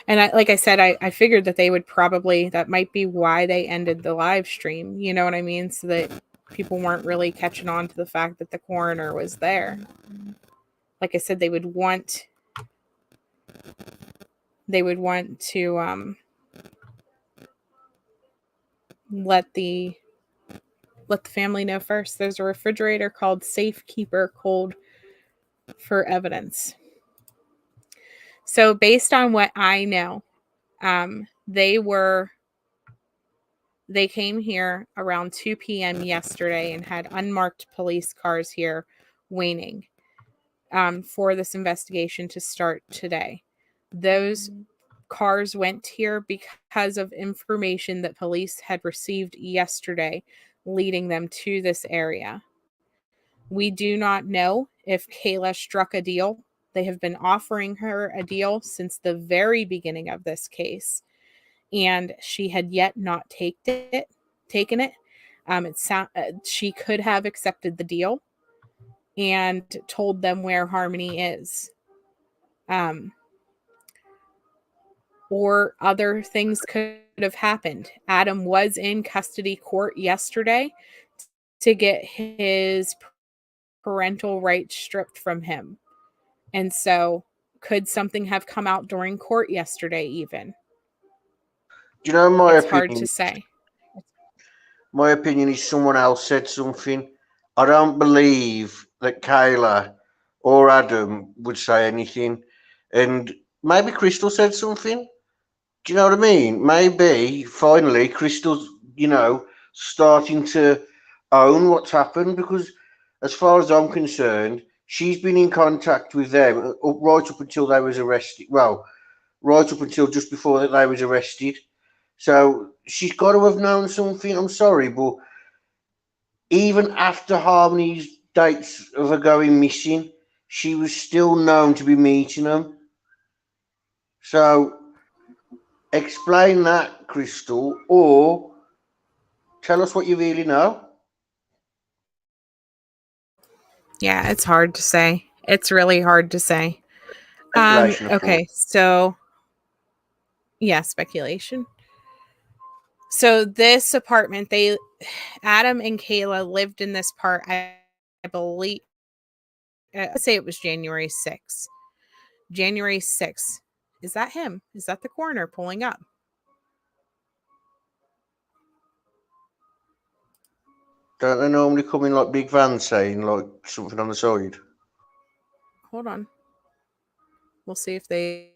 And like I said, I figured that they would probably, that might be why they ended the live stream. You know what I mean? So that people weren't really catching on to the fact that the coroner was there. Like I said, they would want to let the family know first. There's a refrigerator called Safekeeper Cold for evidence. So based on what I know, they came here around 2 p.m. yesterday and had unmarked police cars here waiting for this investigation to start today. Those cars went here because of information that police had received yesterday leading them to this area. We do not know if Kayla struck a deal. They have been offering her a deal since the very beginning of this case, and she had yet not taken it. She could have accepted the deal and told them where Harmony is. Or other things could have happened. Adam was in custody court yesterday to get his parental rights stripped from him. And so could something have come out during court yesterday even? Do you know my It's opinion? hard to say. My opinion is someone else said something. I don't believe that Kayla or Adam would say anything. And maybe Crystal said something. Do you know what I mean? Maybe finally Crystal's, starting to own what's happened because, as far as I'm concerned, she's been in contact with them right up until they was arrested. Well, right up until just before that they was arrested. So she's got to have known something. I'm sorry, but even after Harmony's dates of her going missing, she was still known to be meeting them. So explain that, Crystal, or tell us what you really know. Yeah, it's hard to say. It's really hard to say. Speculation, of course. Okay, so yeah, speculation. So this apartment, Adam and Kayla lived in this part, I believe, let's say it was January 6th. January 6th. Is that him? Is that the coroner pulling up? Don't they normally come in like big vans saying like something on the side? Hold on. We'll see if they.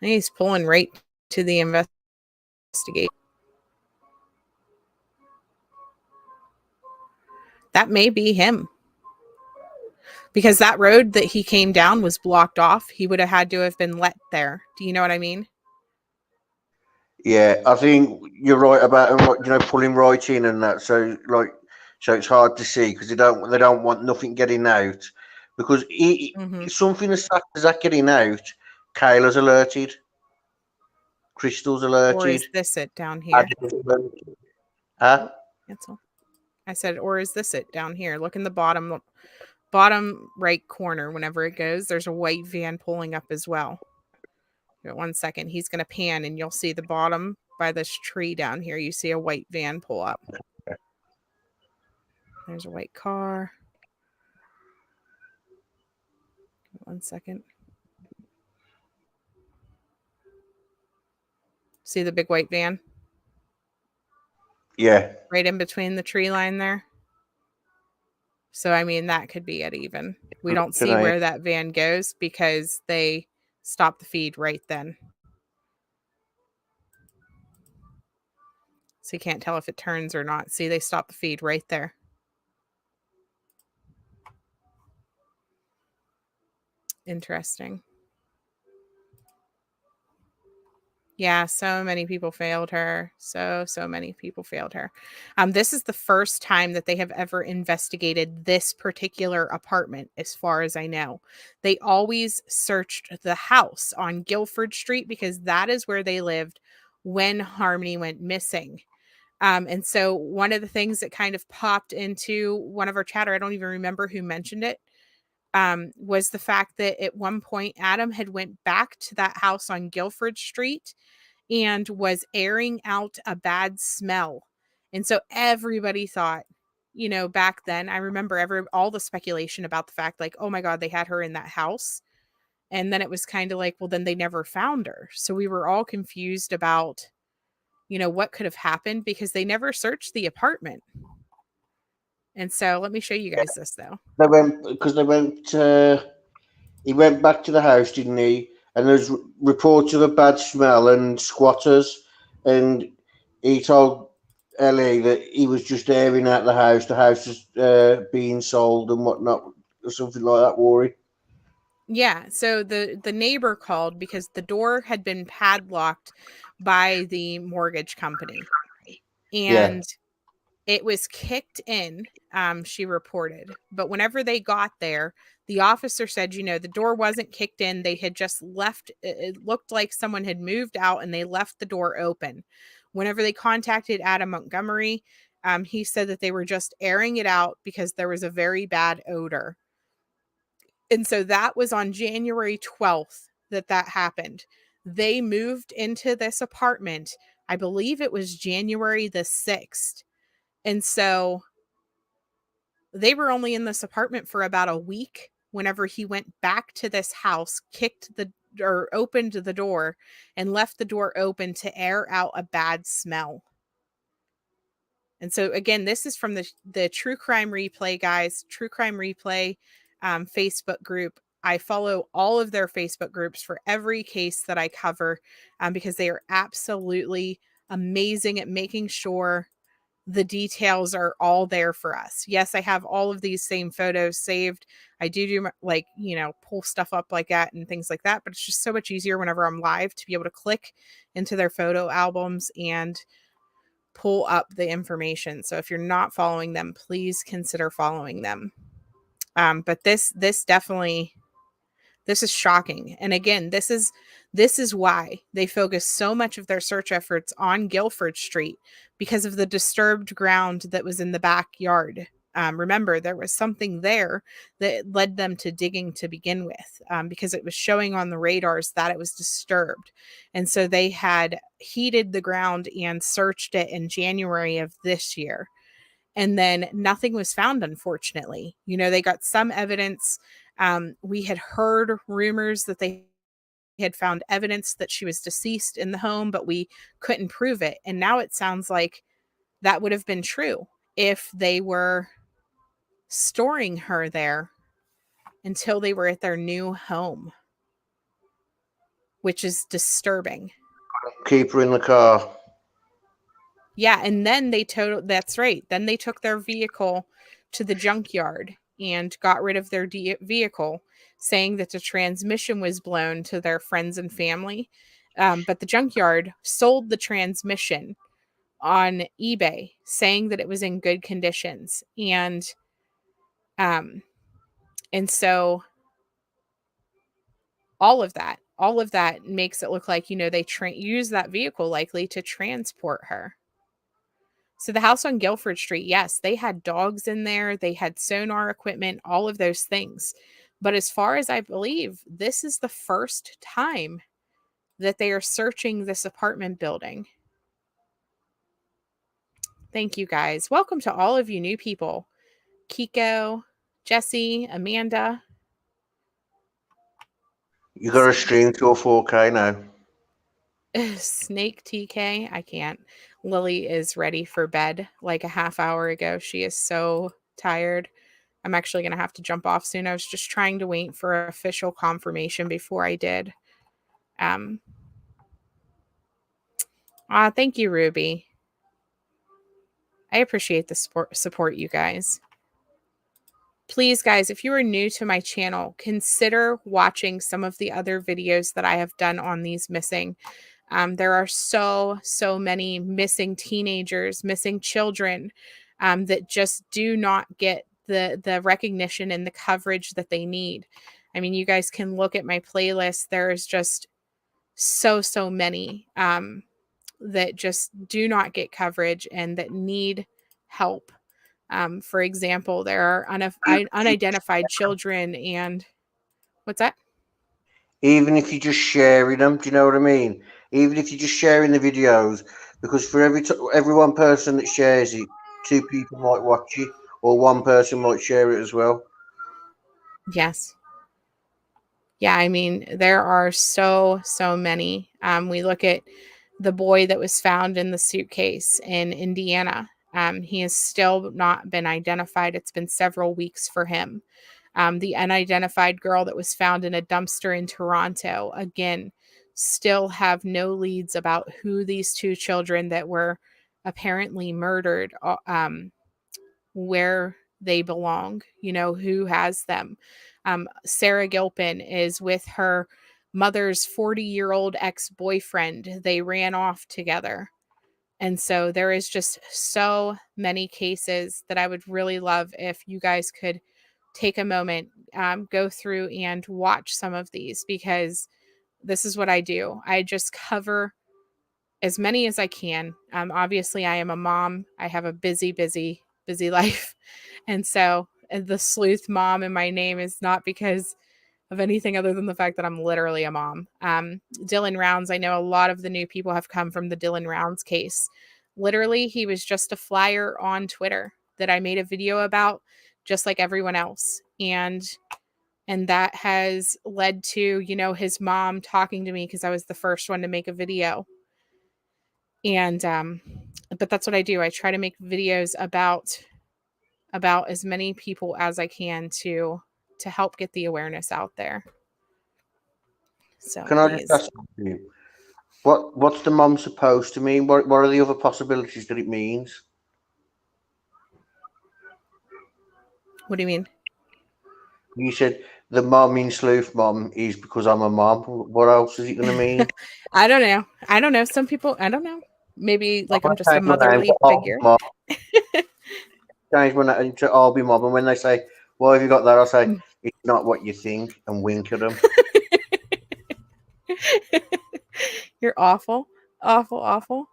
He's pulling right to the investigation. That may be him. Because that road that he came down was blocked off. He would have had to have been let there. Do you know what I mean? Yeah, I think you're right about them, pulling right in and that. So it's hard to see because they don't want nothing getting out because something as fast as that getting out, Kayla's alerted, Crystal's alerted. Or is this it down here? Huh? Cancel. I said, or is this it down here? Look in the bottom right corner. Whenever it goes, there's a white van pulling up as well. Wait 1 second. He's going to pan and you'll see the bottom by this tree down here. You see a white van pull up. There's a white car. Wait 1 second. See the big white van? Yeah. Right in between the tree line there. So, I mean, that could be it even. We don't see where that van goes because they stop the feed right then. So you can't tell if it turns or not. See, they stop the feed right there. Interesting. Yeah, so many people failed her. So many people failed her. This is the first time that they have ever investigated this particular apartment, as far as I know. They always searched the house on Guilford Street because that is where they lived when Harmony went missing. And so one of the things that kind of popped into one of our chatter, I don't even remember who mentioned it, was the fact that at one point Adam had went back to that house on Guilford Street and was airing out a bad smell. And so everybody thought, back then, I remember all the speculation about the fact, like, oh my God, they had her in that house. And then it was kind of like, well, then they never found her. So we were all confused about, what could have happened because they never searched the apartment. And so let me show you guys this, though. He went back to the house, didn't he? And there's reports of a bad smell and squatters. And he told Ellie that he was just airing out the house. The house was being sold and whatnot, or something like that, Rory. Yeah, so the neighbor called because the door had been padlocked by the mortgage company. And it was kicked in, she reported. But whenever they got there, the officer said, the door wasn't kicked in. They had just left. It looked like someone had moved out and they left the door open. Whenever they contacted Adam Montgomery, he said that they were just airing it out because there was a very bad odor. And so that was on January 12th that happened. They moved into this apartment. I believe it was January the 6th. And so they were only in this apartment for about a week whenever he went back to this house, opened the door and left the door open to air out a bad smell. And so again, this is from the True Crime Replay, guys. True Crime Replay Facebook group. I follow all of their Facebook groups for every case that I cover because they are absolutely amazing at making sure the details are all there for us. Yes, I have all of these same photos saved. I do pull stuff up like that and things like that, but it's just so much easier whenever I'm live to be able to click into their photo albums and pull up the information. So if you're not following them, please consider following them. But this definitely, this is shocking. And again, this is why they focus so much of their search efforts on Guilford Street, because of the disturbed ground that was in the backyard. Remember, there was something there that led them to digging to begin with, because it was showing on the radars that it was disturbed. And so they had heated the ground and searched it in January of this year. And then nothing was found, unfortunately. They got some evidence. We had heard rumors that they had found evidence that she was deceased in the home, but we couldn't prove it. And now it sounds like that would have been true if they were storing her there until they were at their new home, which is disturbing. Keep her in the car. Yeah, and then that's right. Then they took their vehicle to the junkyard and got rid of their vehicle, saying that the transmission was blown to their friends and family. But the junkyard sold the transmission on eBay, saying that it was in good conditions. And so all of that makes it look like, they use that vehicle likely to transport her. So the house on Guilford Street, yes, they had dogs in there. They had sonar equipment, all of those things. But as far as I believe, this is the first time that they are searching this apartment building. Thank you, guys. Welcome to all of you new people. Kiko, Jesse, Amanda. You got to stream to a 4K now. Snake TK, I can't. Lily is ready for bed like a half hour ago. She is so tired. I'm actually going to have to jump off soon. I was just trying to wait for official confirmation before I did. Thank you, Ruby. I appreciate the support, you guys. please, guys, if you are new to my channel, consider watching some of the other videos that I have done on these missing. There are so many missing teenagers, missing children that just do not get the recognition and the coverage that they need. I mean, you guys can look at my playlist. There's just so many that just do not get coverage and that need help. For example, there are unidentified children and what's that? Even if you're just sharing them, do you know what I mean? Even if you're just sharing the videos, because for every one person that shares it, two people might watch it, or one person might share it as well. Yes. Yeah, I mean, there are so many. We look at the boy that was found in the suitcase in Indiana. He has still not been identified. It's been several weeks for him. The unidentified girl that was found in a dumpster in Toronto, again, still have no leads about who these two children that were apparently murdered, where they belong, who has them. Sarah Gilpin is with her mother's 40-year-old ex-boyfriend. They ran off together. And so there is just so many cases that I would really love if you guys could take a moment, go through and watch some of these, because this is what I do. I just cover as many as I can. Obviously, I am a mom. I have a busy life. And so the sleuth mom in my name is not because of anything other than the fact that I'm literally a mom. Dylan Rounds, I know a lot of the new people have come from the Dylan Rounds case. Literally, he was just a flyer on Twitter that I made a video about, just like everyone else. And that has led to, his mom talking to me because I was the first one to make a video. And but that's what I do. I try to make videos about as many people as I can to help get the awareness out there. So Can I just ask you, what's the mom supposed to mean? What are the other possibilities that it means? What do you mean? You said the mom in Sleuth Mom is because I'm a mom. What else is it going to mean? I don't know. Some people, I don't know. Maybe like I'm just a Change my name motherly to I'll be figure. mom. Change my name to I'll be mom. And when they say, "Why have you got that?" I'll say, "It's not what you think," and wink at them. You're awful. Awful.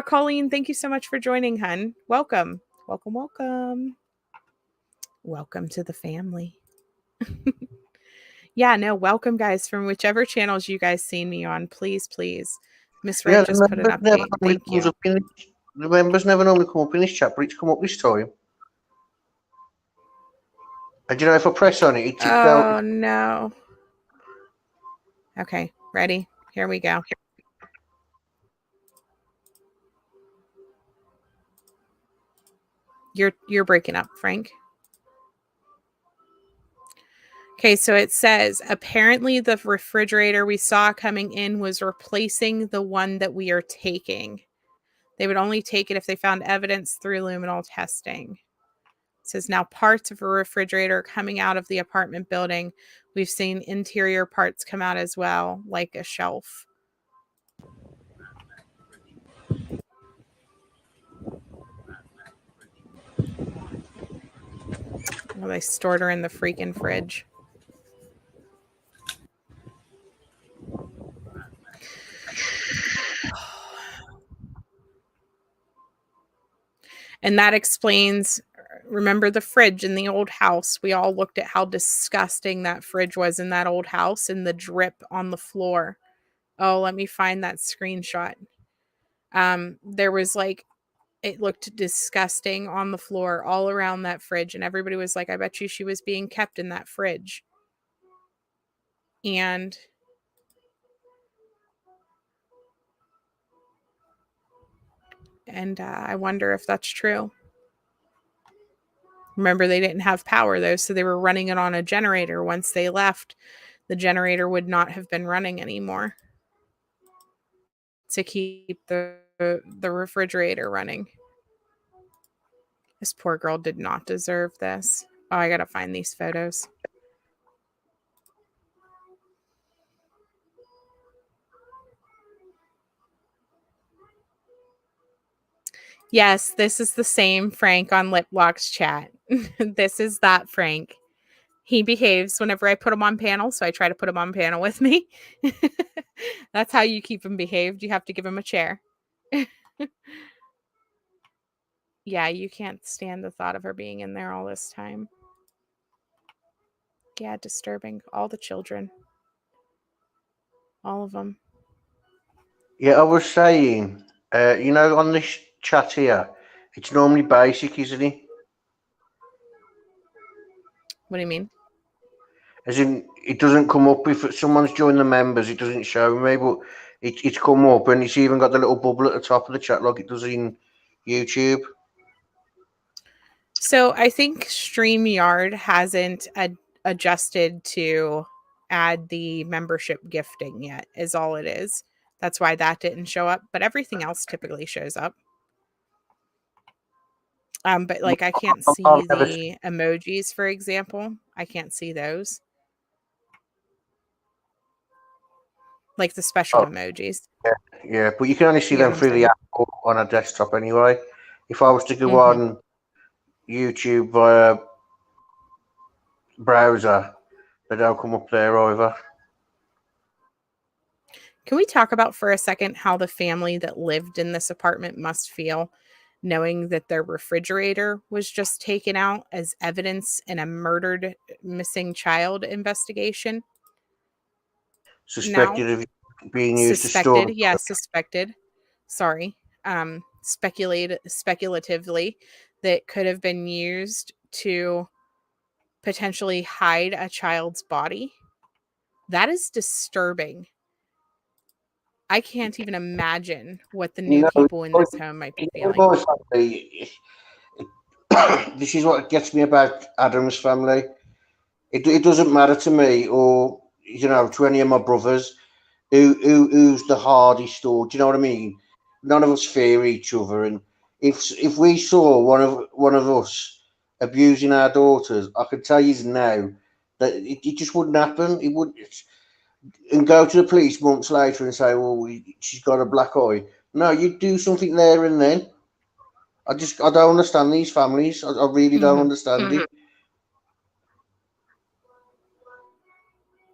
Colleen, thank you so much for joining, hun. Welcome to the family. Yeah, no, welcome, guys, from whichever channels you guys seen me on. Please. Miss Red just put an update. Thank you. The members never normally come up in this chat, but it's come up this time. And you know, if I press on it, it tipped out. Oh, no. Okay, ready? Here we go. You're breaking up, Frank. Okay, so it says, apparently the refrigerator we saw coming in was replacing the one that we are taking. They would only take it if they found evidence through luminol testing. It says, now parts of a refrigerator coming out of the apartment building. We've seen interior parts come out as well, like a shelf. Well, they stored her in the freaking fridge. And that explains, remember the fridge in the old house? We all looked at how disgusting that fridge was in that old house and the drip on the floor. Oh, let me find that screenshot. There was like, it looked disgusting on the floor all around that fridge. And everybody was like, I bet you she was being kept in that fridge. And I wonder if that's true. Remember, they didn't have power, though, so they were running it on a generator. Once they left, the generator would not have been running anymore to keep the refrigerator running. This poor girl did not deserve this. Oh, I gotta find these photos. Yes, this is the same Frank on Liplock's chat. This is that Frank. He behaves whenever I put him on panel, so I try to put him on panel with me. That's how you keep him behaved. You have to give him a chair. Yeah, you can't stand the thought of her being in there all this time. Yeah, disturbing. All the children. All of them. Yeah, I was saying, on this chat here, it's normally basic, isn't it? What do you mean? As in, it doesn't come up if someone's joined the members. It doesn't show me, but it's come up, and it's even got the little bubble at the top of the chat like it does in YouTube. So I think StreamYard hasn't adjusted to add the membership gifting yet, is all it is. That's why that didn't show up, but everything else typically shows up. But like I can't see the emojis, for example. I can't see those. Like the special emojis. Yeah, but you can only see You know them what I'm through the saying? app or on a desktop anyway. If I was to go Mhm. on YouTube via browser, they don't come up there either. Can we talk about for a second how the family that lived in this apartment must feel knowing that their refrigerator was just taken out as evidence in a murdered missing child investigation? Suspected of being used to Suspected, store. yes, suspected. Sorry. Speculatively that could have been used to potentially hide a child's body. That is disturbing. I can't even imagine what the new people in this home might be feeling. This is what gets me about Adam's family. It doesn't matter to me or to any of my brothers who's the hardest, or do you know what I mean? None of us fear each other, and if we saw one of us abusing our daughters, I can tell you now that it just wouldn't happen. It would, and go to the police months later and say, "Well, she's got a black eye." No, you do something there and then. I don't understand these families. I really don't understand it.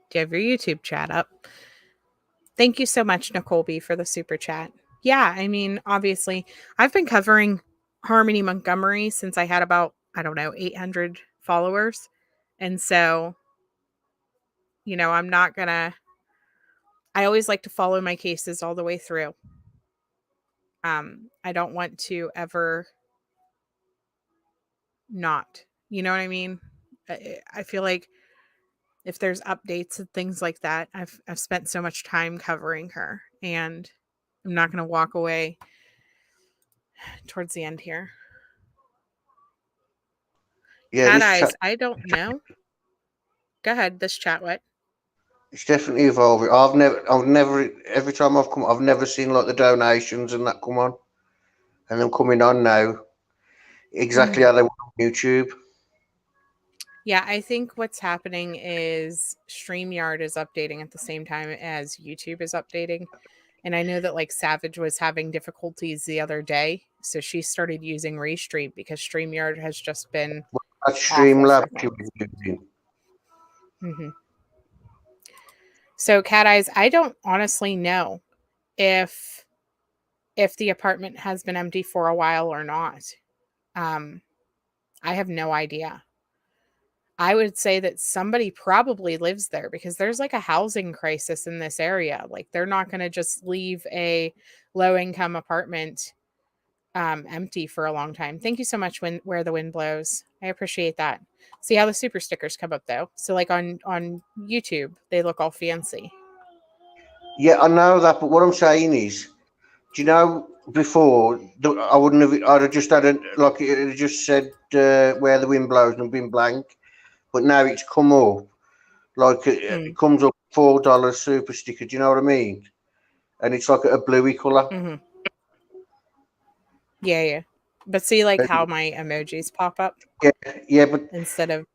Do you have your YouTube chat up? Thank you so much, Nicole B, for the super chat. Yeah, I mean, obviously, I've been covering Harmony Montgomery since I had about, 800 followers. And so, I'm not gonna, I always like to follow my cases all the way through. I don't want to ever not, you know what I mean? I feel like if there's updates and things like that, I've spent so much time covering her, and I'm not going to walk away towards the end here. Yeah, Cat eyes, I don't know. Go ahead. This chat, what? it's definitely evolving. I've never. Every time I've come, I've never seen like the donations and that come on, and them coming on now. Exactly how they were on YouTube. Yeah, I think what's happening is StreamYard is updating at the same time as YouTube is updating. And I know that like Savage was having difficulties the other day. So she started using Restream because StreamYard has just been That awful Streamlab for she things. was using. So Cat Eyes, I don't honestly know if the apartment has been empty for a while or not. I have no idea. I would say that somebody probably lives there because there's like a housing crisis in this area. Like they're not going to just leave a low income apartment empty for a long time. Thank you so much, Where the Wind Blows. I appreciate that. See how the super stickers come up though. So like on YouTube, they look all fancy. Yeah, I know that, but what I'm saying is, do you know before I wouldn't have. I'd have just had it just said where the wind blows and been blank, but now it's come up like it comes up $4 super sticker. Do you know what I mean? And it's like a bluey color. Yeah. But see, like how my emojis pop up Yeah, but instead of.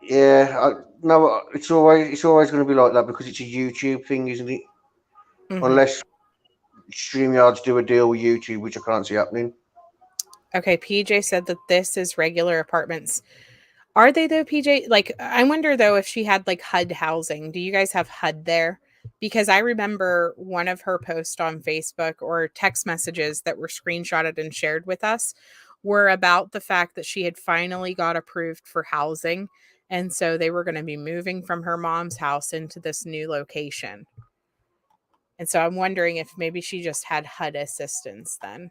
no, it's always going to be like that because it's a YouTube thing, isn't it? Mhm. Unless StreamYards do a deal with YouTube, which I can't see happening. Okay, PJ said that this is regular apartments. Are they though, PJ? Like, I wonder though if she had like HUD housing. Do you guys have HUD there? Because I remember one of her posts on Facebook or text messages that were screenshotted and shared with us were about the fact that she had finally got approved for housing. And so they were going to be moving from her mom's house into this new location. And so I'm wondering if maybe she just had HUD assistance then.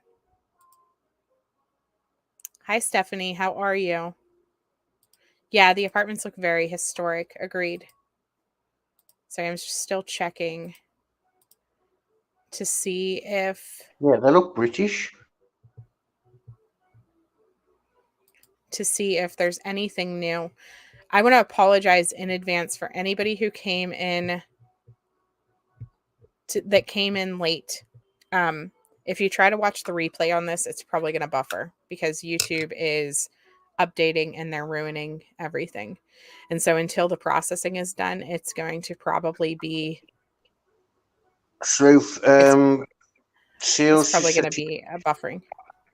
Hi, Stephanie. How are you? Yeah, the apartments look very historic. Agreed. So I'm still checking to see if Yeah, they look British. there's anything new. I want to apologize in advance for anybody who came in that came in late. If you try to watch the replay on this, it's probably going to buffer because YouTube is updating and they're ruining everything. And so until the processing is done, it's going to probably be So, it's Seals, probably going to be a buffering.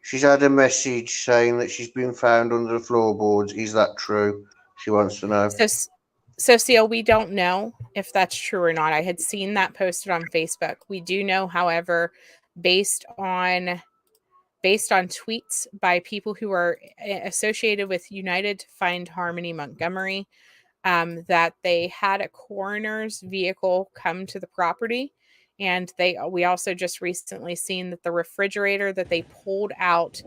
she's had a message saying that she's been found under the floorboards. Is that true? She wants to know. So Seal, we don't know if that's true or not. I had seen that posted on Facebook. We do know, however, based on tweets by people who are associated with United to Find Harmony Montgomery, that they had a coroner's vehicle come to the property, and we also just recently seen that the refrigerator that they pulled out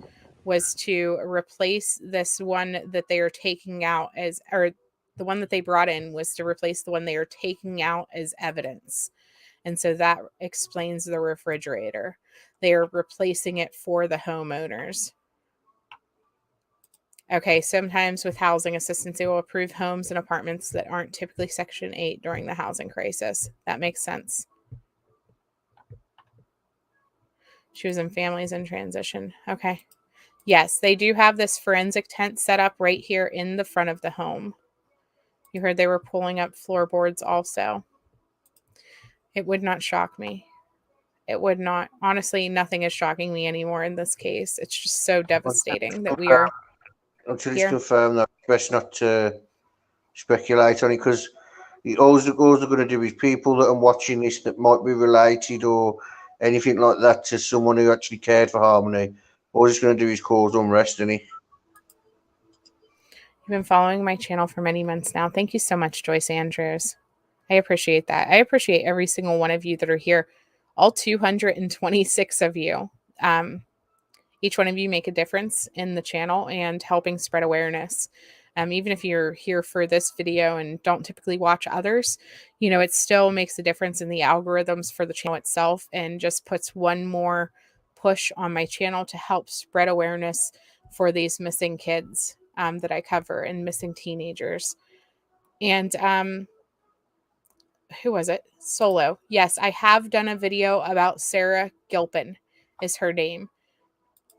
was to replace this one that they are taking out as, or the one that they brought in was to replace the one they are taking out as evidence. And so that explains the refrigerator. They are replacing it for the homeowners. Okay, sometimes with housing assistance, they will approve homes and apartments that aren't typically Section 8 during the housing crisis. That makes sense. She was in families in transition. Okay. Yes, they do have this forensic tent set up right here in the front of the home. You heard they were pulling up floorboards also. It would not shock me. It would not. Honestly, nothing is shocking me anymore in this case. It's just so devastating that we are Until it's here. confirmed, though, it's best not to speculate on it because all they're going to do is people that are watching this that might be related or anything like that to someone who actually cared for Harmony. All it's going to do is cause unrest, isn't it? You've been following my channel for many months now. Thank you so much, Joyce Andrews. I appreciate that. I appreciate every single one of you that are here, all 226 of you. Each one of you make a difference in the channel and helping spread awareness. Even if you're here for this video and don't typically watch others, you know, it still makes a difference in the algorithms for the channel itself and just puts one more push on my channel to help spread awareness for these missing kids that I cover and missing teenagers. And who was it? Solo. Yes, I have done a video about Sarah Gilpin is her name.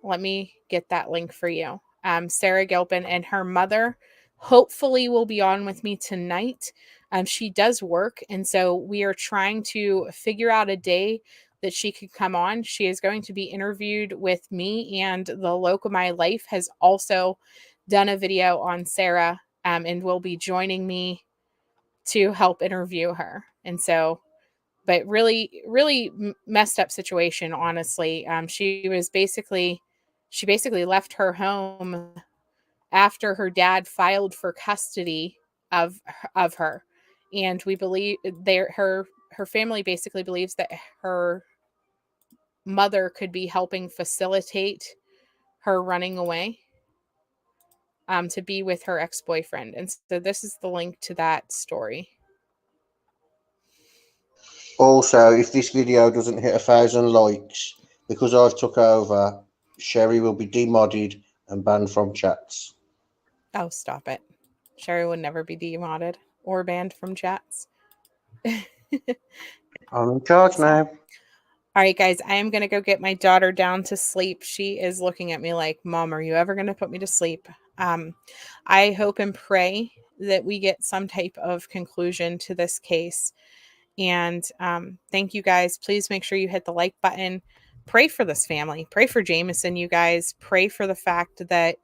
Let me get that link for you. Sarah Gilpin and her mother hopefully will be on with me tonight. She does work, and so we are trying to figure out a day that she could come on. She is going to be interviewed with me, and the Loc of My Life has also done a video on Sarah, and will be joining me to help interview her. And so, but really messed up situation, honestly. She basically left her home after her dad filed for custody of her, and we believe her family basically believes that her mother could be helping facilitate her running away to be with her ex-boyfriend. And so this is the link to that story. Also, if this video doesn't hit 1,000 likes, because I've took over, Sherry will be demodded and banned from chats. Oh, stop it. Sherry would never be demodded or banned from chats. I'm in charge now. All right, guys, I am going to go get my daughter down to sleep. She is looking at me like, Mom, are you ever going to put me to sleep? I hope and pray that we get some type of conclusion to this case. And thank you guys. Please make sure you hit the like button. Pray for this family. Pray for Jameson, you guys. Pray for the fact that,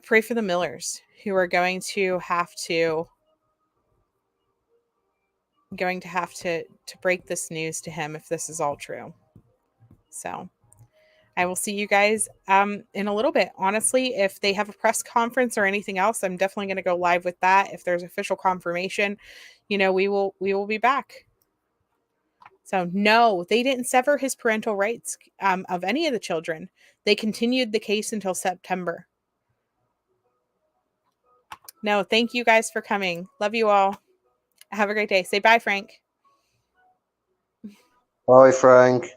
pray for the Millers who are going to have to break this news to him if this is all true. So I will see you guys in a little bit. Honestly, if they have a press conference or anything else, I'm definitely going to go live with that. If there's official confirmation, we will be back. So no, they didn't sever his parental rights of any of the children. They continued the case until September. No, thank you guys for coming. Love you all. Have a great day. Say bye, Frank. Bye, Frank.